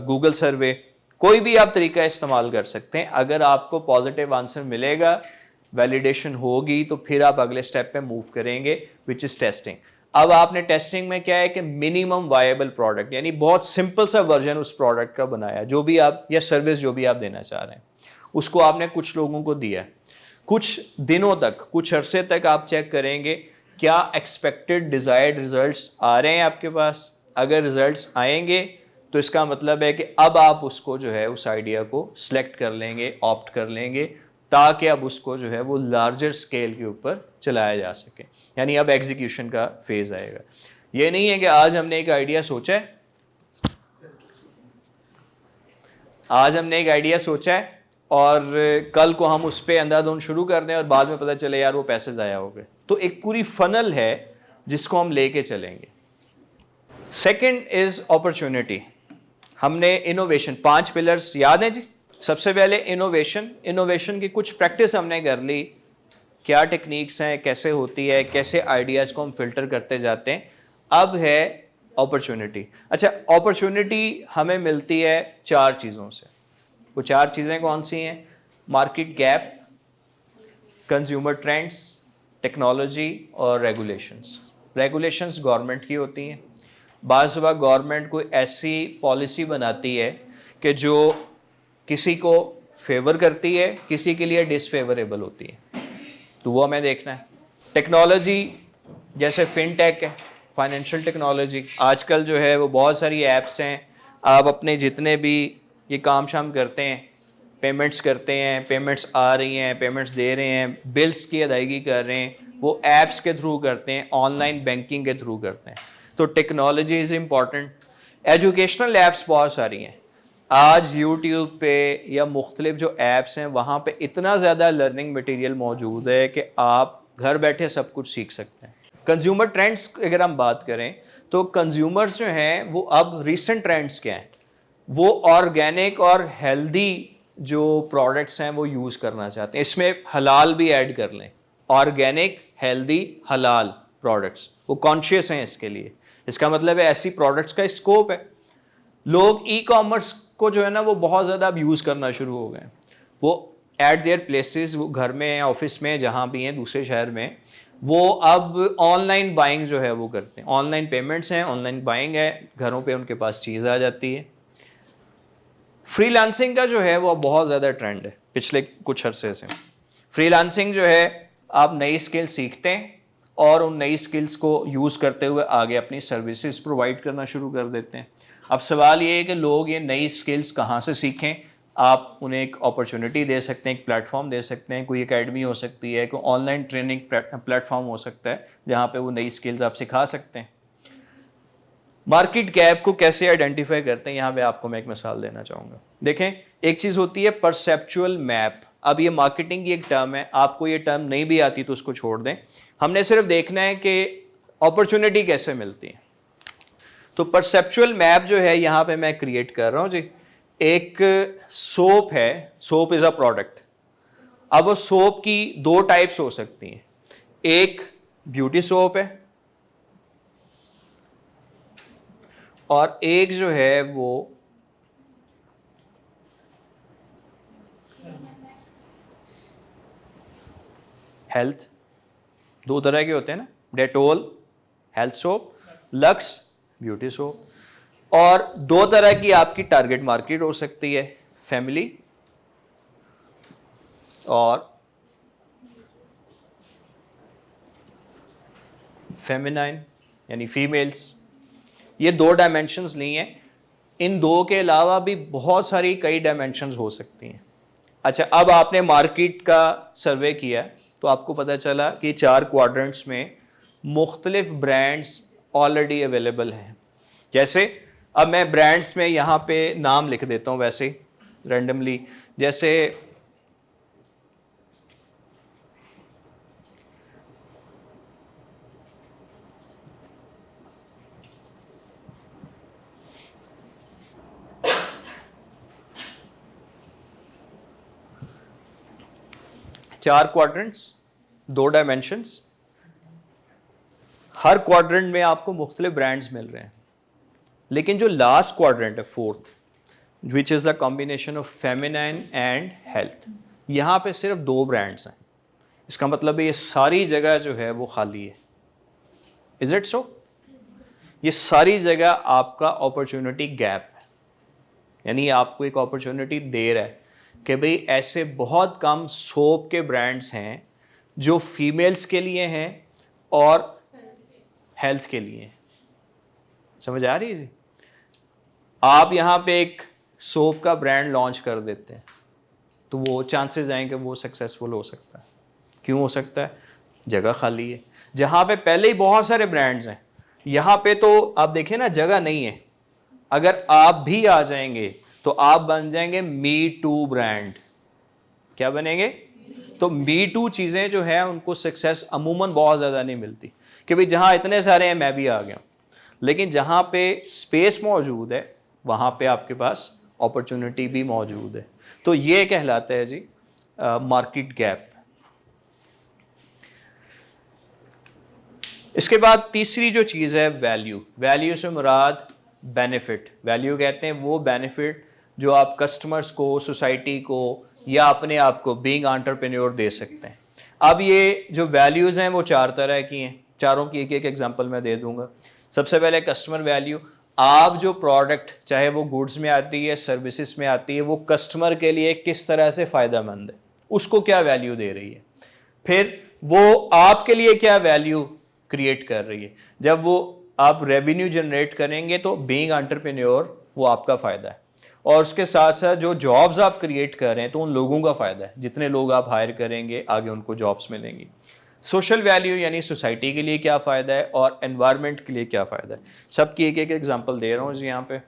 Google survey. कोई भी आप तरीका इस्तेमाल कर सकते हैं। अगर आपको पॉजिटिव आंसर मिलेगा, वैलिडेशन होगी, तो फिर आप अगले स्टेप पे मूव करेंगे, विच इज़ टेस्टिंग। अब आपने टेस्टिंग में क्या है कि मिनिमम वायबल प्रोडक्ट, यानी बहुत सिंपल सा वर्जन उस प्रोडक्ट का बनाया, जो भी आप या सर्विस जो भी आप देना चाह रहे हैं, उसको आपने कुछ लोगों को दिया। कुछ दिनों तक, कुछ अरसे तक आप चेक करेंगे क्या एक्सपेक्टेड डिज़ायर्ड रिजल्ट्स आ रहे हैं आपके पास। अगर रिजल्ट्स आएंगे तो इसका मतलब है कि अब आप उसको जो है उस आइडिया को सिलेक्ट कर लेंगे, ऑप्ट कर लेंगे, ताकि अब उसको जो है वो लार्जर स्केल के ऊपर चलाया जा सके। यानी अब एग्जीक्यूशन का फेज आएगा। ये नहीं है कि आज हमने एक आइडिया सोचा है, और कल को हम उस पर अंधाधुंध शुरू कर दें और बाद में पता चले यार वो पैसे ज़ाया हो गए। तो एक पूरी फनल है जिसको हम लेके चलेंगे। Second is opportunity. हमने इनोवेशन, 5 पिलर्स याद हैं जी। सबसे पहले इनोवेशन की कुछ प्रैक्टिस हमने कर ली, क्या टेक्निक्स हैं, कैसे होती है, कैसे आइडियाज़ को हम फिल्टर करते जाते हैं। अब है अपॉर्चुनिटी। अच्छा, अपॉर्चुनिटी हमें मिलती है 4 चीज़ों से। वो 4 चीज़ें कौन सी हैं? Market gap, consumer trends, technology और रेगुलेशंस। रेगुलेशंस गवर्नमेंट की होती हैं। बाज़ वक़्त गवर्नमेंट कोई ऐसी पॉलिसी बनाती है कि जो किसी को फेवर करती है, किसी के लिए डिसफेवरेबल होती है, तो वो हमें देखना है। टेक्नोलॉजी जैसे फिनटेक है, फाइनेंशियल टेक्नोलॉजी, आजकल जो है वो बहुत सारी ऐप्स हैं। आप अपने जितने भी ये काम शाम करते हैं, पेमेंट्स करते हैं, पेमेंट्स आ रही हैं, पेमेंट्स दे रहे हैं, बिल्स की अदायगी कर रहे हैं, वो ऐप्स के थ्रू करते हैं, ऑनलाइन बैंकिंग के थ्रू करते हैं। तो technology is important. Educational apps बहुत सारी हैं आज यूट्यूब पे या मुख्तलिफ जो ऐप्स हैं वहाँ पे इतना ज़्यादा लर्निंग मटेरियल मौजूद है कि आप घर बैठे सब कुछ सीख सकते हैं। कंज्यूमर ट्रेंड्स अगर हम बात करें तो कंज्यूमर्स जो हैं वो अब रिसेंट ट्रेंड्स क्या हैं, वो ऑर्गेनिक और हेल्दी जो प्रोडक्ट्स हैं वो यूज़ करना चाहते हैं। इसमें हलाल भी ऐड कर लें, ऑर्गेनिक, हेल्दी, हलाल प्रोडक्ट्स, वो कॉन्शियस हैं इसके लिए। इसका मतलब है ऐसी प्रोडक्ट्स का स्कोप है। लोग ई कॉमर्स को जो है ना वो बहुत ज़्यादा अब यूज़ करना शुरू हो गए। वो एट देयर प्लेसेस, वो घर में, ऑफिस में, जहाँ भी हैं, दूसरे शहर में, वो अब ऑनलाइन बाइंग जो है वो करते हैं, ऑनलाइन पेमेंट्स हैं, ऑनलाइन बाइंग है, घरों पे उनके पास चीज़ आ जाती है। फ्रीलांसिंग का जो है वो अब बहुत ज़्यादा ट्रेंड है पिछले कुछ अरसे से। फ्रीलांसिंग जो है, आप नई स्किल सीखते हैं और उन नई स्किल्स को यूज़ करते हुए आगे अपनी सर्विसेज प्रोवाइड करना शुरू कर देते हैं। अब सवाल ये है कि लोग ये नई स्किल्स कहाँ से सीखें। आप उन्हें एक अपॉर्चुनिटी दे सकते हैं, एक प्लेटफॉर्म दे सकते हैं, कोई एकेडमी हो सकती है, कोई ऑनलाइन ट्रेनिंग प्लेटफॉर्म हो सकता है जहाँ पे वो नई स्किल्स आप सिखा सकते हैं। मार्केट गैप को कैसे आइडेंटिफाई करते हैं, यहाँ पे आपको मैं एक मिसाल देना चाहूँगा। देखें, एक चीज़ होती है परसेप्चुअल मैप। अब ये मार्केटिंग की एक टर्म है, आपको ये टर्म नहीं भी आती तो उसको छोड़ दें, हमने सिर्फ देखना है कि अपॉर्चुनिटी कैसे मिलती है। तो परसेप्चुअल मैप जो है यहाँ पे मैं क्रिएट कर रहा हूँ जी। एक सोप है, सोप इज़ अ प्रोडक्ट। अब वो सोप की दो टाइप्स हो सकती हैं, एक ब्यूटी सोप है और एक जो है वो हेल्थ। दो तरह के होते हैं ना, Dettol health soap, lux beauty soap. और दो तरह की आपकी टारगेट मार्केट हो सकती है, फैमिली और फेमिनाइन यानी फीमेल्स। ये दो डायमेंशंस नहीं है, इन दो के अलावा भी बहुत सारी कई डायमेंशंस हो सकती हैं। अच्छा, अब आपने मार्केट का सर्वे किया तो आपको पता चला कि 4 क्वाड्रेंट्स में मुख्तलिफ ब्रांड्स ऑलरेडी अवेलेबल हैं। जैसे अब मैं ब्रांड्स में यहाँ पे नाम लिख देता हूँ वैसे रैंडमली, जैसे चार क्वाड्रेंट्स, दो डायमेंशंस, हर क्वाड्रेंट में आपको मुख्तलिफ ब्रांड्स मिल रहे हैं। लेकिन जो लास्ट क्वाड्रेंट है, fourth, which is the combination of feminine and health, यहाँ पे सिर्फ 2 ब्रांड्स हैं। इसका मतलब है ये सारी जगह जो है वो खाली है। Is it so? ये सारी जगह आपका अपॉर्चुनिटी गैप है, यानी आपको एक अपॉर्चुनिटी दे रहा है कि भाई ऐसे बहुत कम सोप के ब्रांड्स हैं जो फीमेल्स के लिए हैं और हेल्थ के लिए हैं। समझ आ रही है जी? आप यहाँ पे एक सोप का ब्रांड लॉन्च कर देते हैं तो वो चांसेस हैं कि वो सक्सेसफुल हो सकता है। क्यों हो सकता है? जगह खाली है। जहाँ पे पहले ही बहुत सारे ब्रांड्स हैं, यहाँ पे तो आप देखें ना, जगह नहीं है। अगर आप भी आ जाएंगे तो आप बन जाएंगे मी टू ब्रांड। क्या बनेंगे? तो मी टू चीज़ें जो है उनको सक्सेस अमूमन बहुत ज़्यादा नहीं मिलती कि भाई जहाँ इतने सारे हैं मैं भी आ गया। लेकिन जहाँ पे स्पेस मौजूद है वहाँ पे आपके पास अपॉर्चुनिटी भी मौजूद है। तो ये कहलाता है जी मार्केट गैप। इसके बाद तीसरी जो चीज़ है वैल्यू। वैल्यू से मुराद बेनिफिट। वैल्यू कहते हैं वो बेनिफिट जो आप कस्टमर्स को, सोसाइटी को या अपने आप को बीइंग एंटरप्रेन्योर दे सकते हैं। अब ये जो वैल्यूज़ हैं वो 4 तरह की हैं, चारों की एक एक एग्जांपल मैं दे दूंगा। सबसे पहले कस्टमर वैल्यू। आप जो प्रोडक्ट, चाहे वो गुड्स में आती है, सर्विसेज में आती है, वो कस्टमर के लिए किस तरह से फ़ायदेमंद है, उसको क्या वैल्यू दे रही है। फिर वो आपके लिए क्या वैल्यू क्रिएट कर रही है। जब वो आप रेवेन्यू जनरेट करेंगे तो बीइंग एंटरप्रेन्योर वो आपका फ़ायदा है। और उसके साथ साथ जो जॉब्स आप क्रिएट कर रहे हैं तो उन लोगों का फ़ायदा है। जितने लोग आप हायर करेंगे आगे उनको जॉब्स मिलेंगी। सोशल वैल्यू यानी सोसाइटी के लिए क्या फ़ायदा है और एनवायरनमेंट के लिए क्या फ़ायदा है। सबकी एक एक एग्जांपल दे रहा हूँ जी यहाँ पे।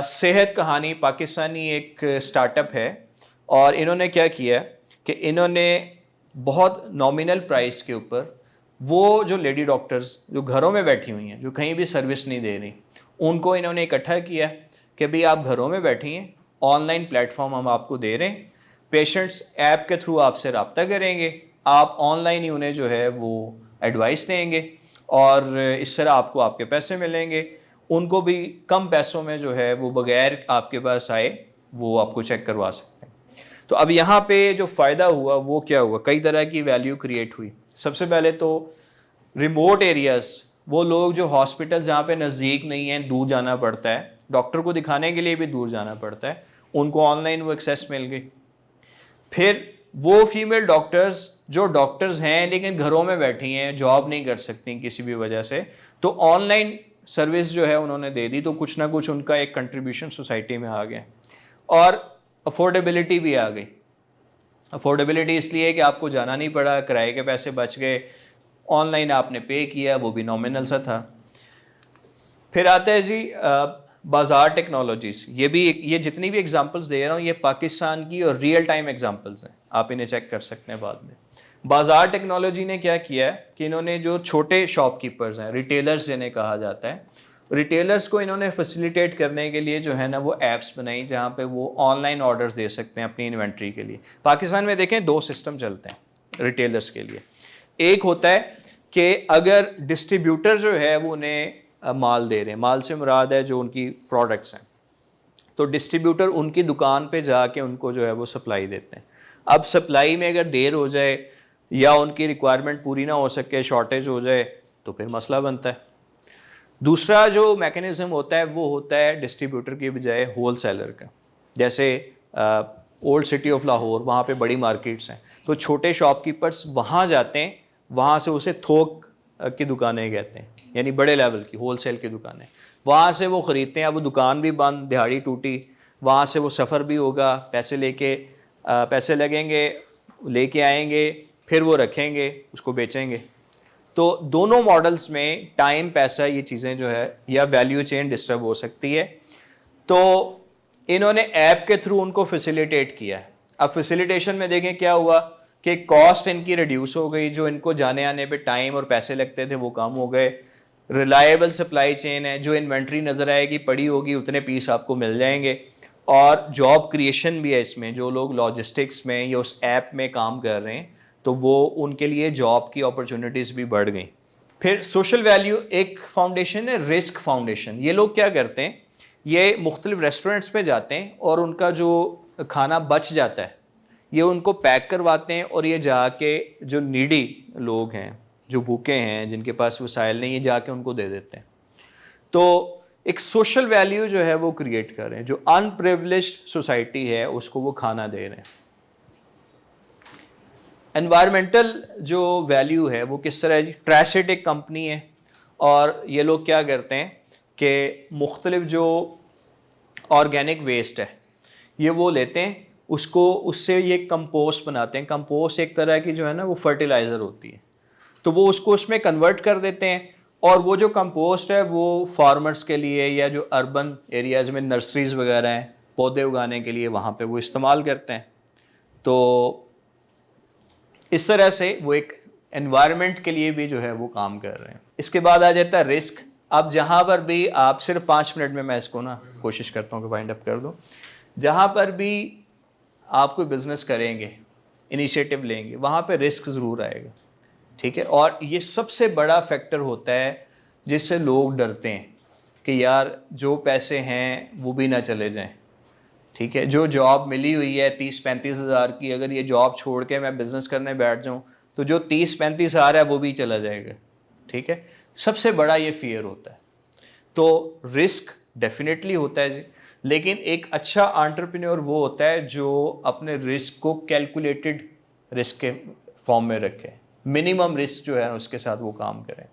सेहत कहानी पाकिस्तानी एक स्टार्टअप है और इन्होंने क्या किया कि इन्होंने बहुत नॉमिनल प्राइस के ऊपर वो जो लेडी डॉक्टर्स जो घरों में बैठी हुई हैं, जो कहीं भी सर्विस नहीं दे रही, उनको इन्होंने इकट्ठा किया कि भाई आप घरों में बैठी हैं, ऑनलाइन प्लेटफॉर्म हम आपको दे रहे हैं, पेशेंट्स ऐप के थ्रू आपसे रब्ता करेंगे, आप ऑनलाइन ही उन्हें जो है वो एडवाइस देंगे और इस तरह आपको आपके पैसे मिलेंगे। उनको भी कम पैसों में जो है वो बगैर आपके पास आए वो आपको चेक करवा सकते हैं। तो अब यहाँ पे जो फ़ायदा हुआ वो क्या हुआ, कई तरह की वैल्यू क्रिएट हुई। सबसे पहले तो रिमोट एरियाज़, वो लोग जो हॉस्पिटल जहाँ पे नज़दीक नहीं है, दूर जाना पड़ता है, डॉक्टर को दिखाने के लिए भी दूर जाना पड़ता है, उनको ऑनलाइन वो एक्सेस मिल गई। फिर वो फीमेल डॉक्टर्स जो डॉक्टर्स हैं लेकिन घरों में बैठी हैं, जॉब नहीं कर सकती किसी भी वजह से, तो ऑनलाइन सर्विस जो है उन्होंने दे दी, तो कुछ ना कुछ उनका एक कंट्रीब्यूशन सोसाइटी में आ गया। और अफोर्डेबिलिटी भी आ गई। अफोर्डेबिलिटी इसलिए कि आपको जाना नहीं पड़ा, किराए के पैसे बच गए, ऑनलाइन आपने पे किया, वो भी नॉमिनल सा था। फिर आता है जी बाज़ार टेक्नोलॉजीज़। ये जितनी भी एग्जांपल्स दे रहा हूँ ये पाकिस्तान की और रियल टाइम एग्जांपल्स हैं, आप इन्हें चेक कर सकते हैं बाद में। बाज़ार टेक्नोलॉजी ने क्या किया है कि इन्होंने जो छोटे शॉपकीपर्स हैं, रिटेलर्स जिन्हें कहा जाता है, रिटेलर्स को इन्होंने फैसिलिटेट करने के लिए जो है ना वो ऐप्स बनाई जहाँ पे वो ऑनलाइन ऑर्डर्स दे सकते हैं अपनी इन्वेंट्री के लिए। पाकिस्तान में देखें 2 सिस्टम चलते हैं रिटेलर्स के लिए। एक होता है कि अगर डिस्ट्रीब्यूटर जो है वो उन्हें माल दे रहे हैं, माल से मुराद है जो उनकी प्रोडक्ट्स हैं, तो डिस्ट्रीब्यूटर उनकी दुकान पे जाके उनको जो है वो सप्लाई देते हैं। अब सप्लाई में अगर देर हो जाए या उनकी रिक्वायरमेंट पूरी ना हो सके, शॉर्टेज हो जाए, तो फिर मसला बनता है। दूसरा जो मैकेनिज़्म होता है वो होता है डिस्ट्रीब्यूटर की बजाय होल सेलर का। जैसे ओल्ड सिटी ऑफ लाहौर, वहाँ पे बड़ी मार्केट्स हैं, तो छोटे शॉपकीपर्स वहाँ जाते हैं, वहाँ से उसे थोक की दुकानें कहते हैं, यानी बड़े लेवल की होल सेल की दुकानें, वहाँ से वो ख़रीदते हैं। अब वो दुकान भी बंद, दिहाड़ी टूटी, वहाँ से वो सफ़र भी होगा, पैसे लगेंगे, लेके आएंगे, फिर वो रखेंगे, उसको बेचेंगे। तो दोनों मॉडल्स में टाइम, पैसा, ये चीज़ें जो है या वैल्यू चेन डिस्टर्ब हो सकती है। तो इन्होंने ऐप के थ्रू उनको फैसिलिटेट किया है। अब फैसिलिटेशन में देखें क्या हुआ कि कॉस्ट इनकी रिड्यूस हो गई, जो इनको जाने आने पे टाइम और पैसे लगते थे वो कम हो गए। रिलायबल सप्लाई चेन है, जो इन्वेंट्री नज़र आएगी पड़ी होगी उतने पीस आपको मिल जाएंगे। और जॉब क्रिएशन भी है इसमें, जो लोग लॉजिस्टिक्स में या उस ऐप में काम कर रहे हैं तो वो उनके लिए जॉब की अपॉर्चुनिटीज़ भी बढ़ गई। फिर सोशल वैल्यू एक फाउंडेशन है, रिस्क फाउंडेशन। ये लोग क्या करते हैं, ये मुख्तलिफ रेस्टोरेंट्स पे जाते हैं और उनका जो खाना बच जाता है ये उनको पैक करवाते हैं और ये जाके जो नीडी लोग हैं, जो भूखे हैं, जिनके पास वसाइल नहीं, ये जाके उनको दे देते हैं। तो एक सोशल वैल्यू जो है वो क्रिएट कर रहे हैं, जो अनप्रिविलेज्ड सोसाइटी है उसको वो खाना दे रहे हैं। एनवायरमेंटल जो वैल्यू है वो किस तरह है जी, ट्रैशइट एक कंपनी है और ये लोग क्या करते हैं कि मुख्तलिफ जो ऑर्गेनिक वेस्ट है ये वो लेते हैं, उससे ये कंपोस्ट बनाते हैं। कंपोस्ट एक तरह की जो है ना वो फर्टिलाइज़र होती है, तो वो उसको उसमें कन्वर्ट कर देते हैं और वो जो कंपोस्ट है वो फार्मर्स के लिए या जो अर्बन एरियाज़ में नर्सरीज़ वगैरह हैं पौधे उगाने के लिए, वहाँ पे वो इस्तेमाल करते हैं। तो इस तरह से वो एक एनवायरनमेंट के लिए भी जो है वो काम कर रहे हैं। इसके बाद आ जाता है रिस्क। अब जहाँ पर भी आप, सिर्फ 5 मिनट में मैं इसको ना कोशिश करता हूँ कि वाइंड अप कर दूँ, जहाँ पर भी आप कोई बिज़नेस करेंगे, इनिशिएटिव लेंगे, वहाँ पे रिस्क ज़रूर आएगा, ठीक है। और ये सबसे बड़ा फैक्टर होता है जिससे लोग डरते हैं कि यार जो पैसे हैं वो भी ना चले जाएं, ठीक है। जो जॉब मिली हुई है 30-35 हज़ार की, अगर ये जॉब छोड़ के मैं बिज़नेस करने बैठ जाऊं तो जो 30-35 हज़ार है वो भी चला जाएगा, ठीक है। सबसे बड़ा ये फियर होता है। तो रिस्क डेफिनेटली होता है जी, लेकिन एक अच्छा एंटरप्रेन्योर वो होता है जो अपने रिस्क को कैलकुलेटेड रिस्क के फॉर्म में रखे, मिनिमम रिस्क जो है उसके साथ वो काम करें।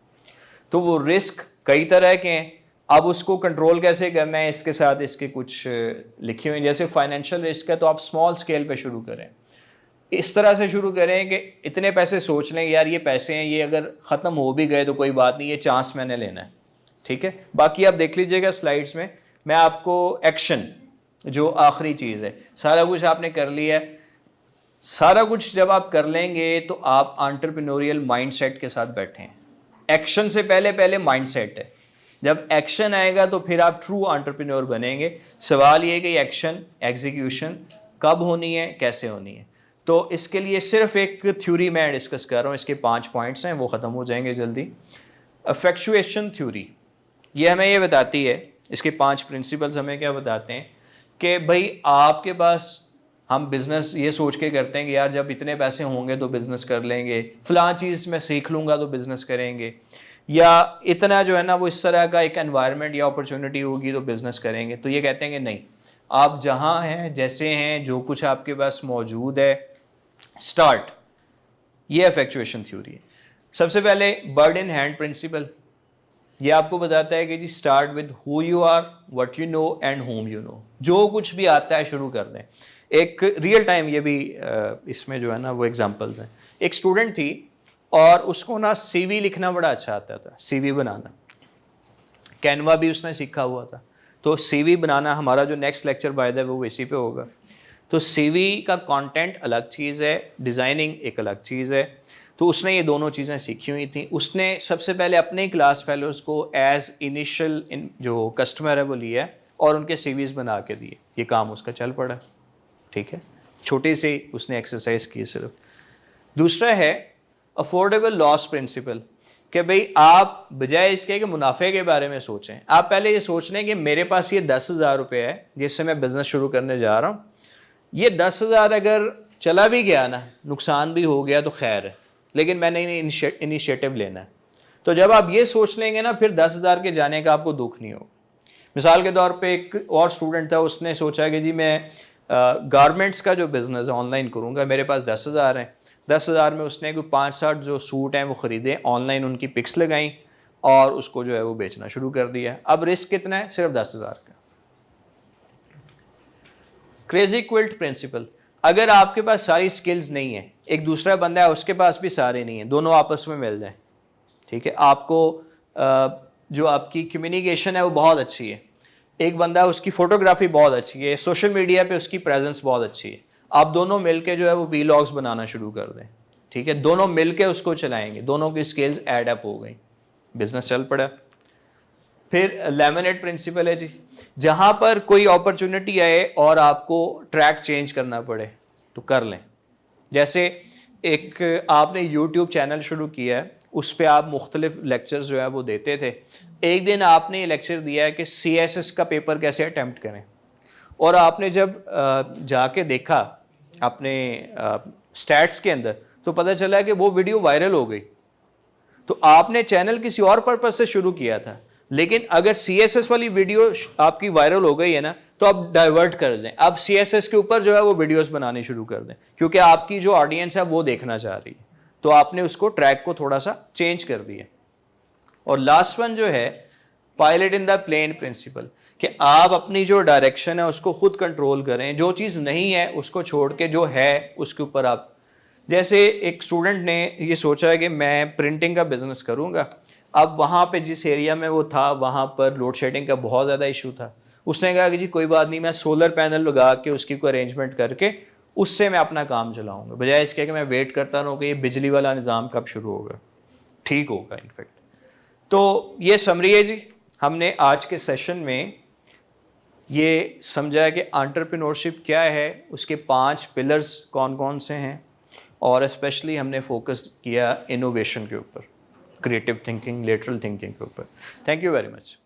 तो वो रिस्क कई तरह के हैं, अब उसको कंट्रोल कैसे करना है इसके साथ इसके कुछ लिखे हुए हैं। जैसे फाइनेंशियल रिस्क है तो आप स्मॉल स्केल पे शुरू करें, इस तरह से शुरू करें कि इतने पैसे सोच लें यार ये पैसे हैं, ये अगर ख़त्म हो भी गए तो कोई बात नहीं, ये चांस मैंने लेना है, ठीक है। बाकी आप देख लीजिएगा स्लाइड्स में, मैं आपको एक्शन जो आखिरी चीज़ है, सारा कुछ आपने कर लिया है। सारा कुछ जब आप कर लेंगे तो आप एंटरप्रेन्योरियल माइंडसेट के साथ बैठे हैं। एक्शन से पहले माइंडसेट है, जब एक्शन आएगा तो फिर आप ट्रू एंटरप्रेन्योर बनेंगे। सवाल ये कि एक्शन एग्जीक्यूशन कब होनी है, कैसे होनी है। तो इसके लिए सिर्फ एक थ्योरी मैं डिस्कस कर रहा हूँ, इसके 5 पॉइंट्स हैं, वो ख़त्म हो जाएंगे जल्दी। इफेक्चुएशन थ्योरी ये हमें ये बताती है, इसके 5 प्रिंसिपल्स हमें क्या बताते हैं कि भाई आपके पास हम बिज़नेस ये सोच के करते हैं कि यार जब इतने पैसे होंगे तो बिज़नेस कर लेंगे, फ़लाँ चीज़ मैं सीख लूँगा तो बिज़नेस करेंगे, या इतना जो है ना वो इस तरह का एक एनवायरनमेंट या अपॉर्चुनिटी होगी तो बिज़नेस करेंगे। तो ये कहते हैं कि नहीं, आप जहाँ हैं, जैसे हैं, जो कुछ आपके पास मौजूद है, स्टार्ट। ये इफेक्चुएशन थ्योरी है। सबसे पहले बर्ड इन हैंड प्रिंसिपल, ये आपको बताता है कि जी start with who you are, what you know and whom you know. जो कुछ भी आता है शुरू कर दें। एक रियल टाइम ये भी इसमें जो है ना वो एग्जांपल्स हैं। एक स्टूडेंट थी और उसको ना सीवी लिखना बड़ा अच्छा आता था, सीवी बनाना, कैनवा भी उसने सीखा हुआ था। तो सीवी बनाना, हमारा जो next lecture by the way वो इसी पे होगा। तो सीवी का कंटेंट अलग चीज़ है, डिज़ाइनिंग एक अलग चीज़ है। तो उसने ये दोनों चीज़ें सीखी हुई थी। उसने सबसे पहले अपने क्लास फेलोज़ को एज इनिशियल जो कस्टमर है वो लिया और उनके सीवीज़ बना के दिए। ये काम उसका चल पड़ा, ठीक है, छोटे से उसने एक्सरसाइज की सिर्फ। दूसरा है अफोर्डेबल लॉस प्रिंसिपल, कि भाई आप बजाय इसके कि मुनाफे के बारे में सोचें, आप पहले ये सोच लें कि मेरे पास ये 10,000 रुपये है जिससे मैं बिज़नेस शुरू करने जा रहा हूँ। ये 10,000 अगर चला भी गया ना, नुकसान भी हो गया तो खैर है, लेकिन मैंने इनिशिएटिव लेना है। तो जब आप ये सोच लेंगे ना, फिर 10,000 के जाने का आपको दुख नहीं होगा। मिसाल के तौर पे एक और स्टूडेंट था, उसने सोचा कि जी मैं गारमेंट्स का जो बिज़नेस है ऑनलाइन करूँगा, मेरे पास 10,000 हैं। 10,000 में उसने कोई 5-7 जो सूट हैं वो ख़रीदे, ऑनलाइन उनकी पिक्स लगाई और उसको जो है वो बेचना शुरू कर दिया। अब रिस्क कितना है? सिर्फ 10,000 का। क्रेजी क्विल्ट प्रिंसिपल, अगर आपके पास सारी स्किल्स नहीं है, एक दूसरा बंदा है उसके पास भी सारे नहीं है, दोनों आपस में मिल जाएं, ठीक है, आपको जो आपकी कम्युनिकेशन है वो बहुत अच्छी है, एक बंदा उसकी फ़ोटोग्राफी बहुत अच्छी है, सोशल मीडिया पे उसकी प्रेजेंस बहुत अच्छी है, आप दोनों मिलके जो है वो वीलॉग्स बनाना शुरू कर दें, ठीक है, दोनों मिलके उसको चलाएंगे, दोनों की स्किल्स ऐड अप हो गई, बिजनेस चल पड़ा। फिर लेमिनेट प्रिंसिपल है जी, जहाँ पर कोई अपॉर्चुनिटी आए और आपको ट्रैक चेंज करना पड़े तो कर लें। जैसे एक आपने यूट्यूब चैनल शुरू किया है, उस पर आप मुख्तलिफ लेक्चर्स जो है वो देते थे। एक दिन आपने ये लेक्चर दिया है कि CSS का पेपर कैसे अटैम्प्ट करें, और आपने जब जाके देखा अपने स्टैट्स के अंदर तो पता चला कि वो वीडियो वायरल हो गई। तो आपने चैनल किसी और पर्पस से शुरू किया था, लेकिन अगर CSS वाली वीडियो आपकी वायरल हो गई है ना, तो आप डाइवर्ट कर दें, अब CSS के ऊपर जो है वो वीडियोस बनाने शुरू कर दें, क्योंकि आपकी जो ऑडियंस है वो देखना चाह रही है। तो आपने उसको ट्रैक को थोड़ा सा चेंज कर दिया। और लास्ट वन जो है pilot in the plane principle, कि आप अपनी जो डायरेक्शन है उसको खुद कंट्रोल करें, जो चीज़ नहीं है उसको छोड़ के जो है उसके ऊपर आप। जैसे एक स्टूडेंट ने ये सोचा है कि मैं प्रिंटिंग का बिज़नेस करूँगा। अब वहाँ पे जिस एरिया में वो था वहाँ पर लोड शेडिंग का बहुत ज़्यादा इशू था। उसने कहा कि जी कोई बात नहीं, मैं सोलर पैनल लगा के उसकी कोई अरेंजमेंट करके उससे मैं अपना काम चलाऊँगा, बजाय इसके कि मैं वेट करता रहूँ कि ये बिजली वाला निज़ाम कब शुरू होगा, ठीक होगा इनफेक्ट। तो ये समरी है जी, हमने आज के सेशन में ये समझा है कि एंटरप्रेन्योरशिप क्या है, उसके 5 पिलर्स कौन कौन से हैं, और स्पेशली हमने फोकस किया इनोवेशन के ऊपर, क्रिएटिव थिंकिंग, लेटरल थिंकिंग के ऊपर। Thank you very much.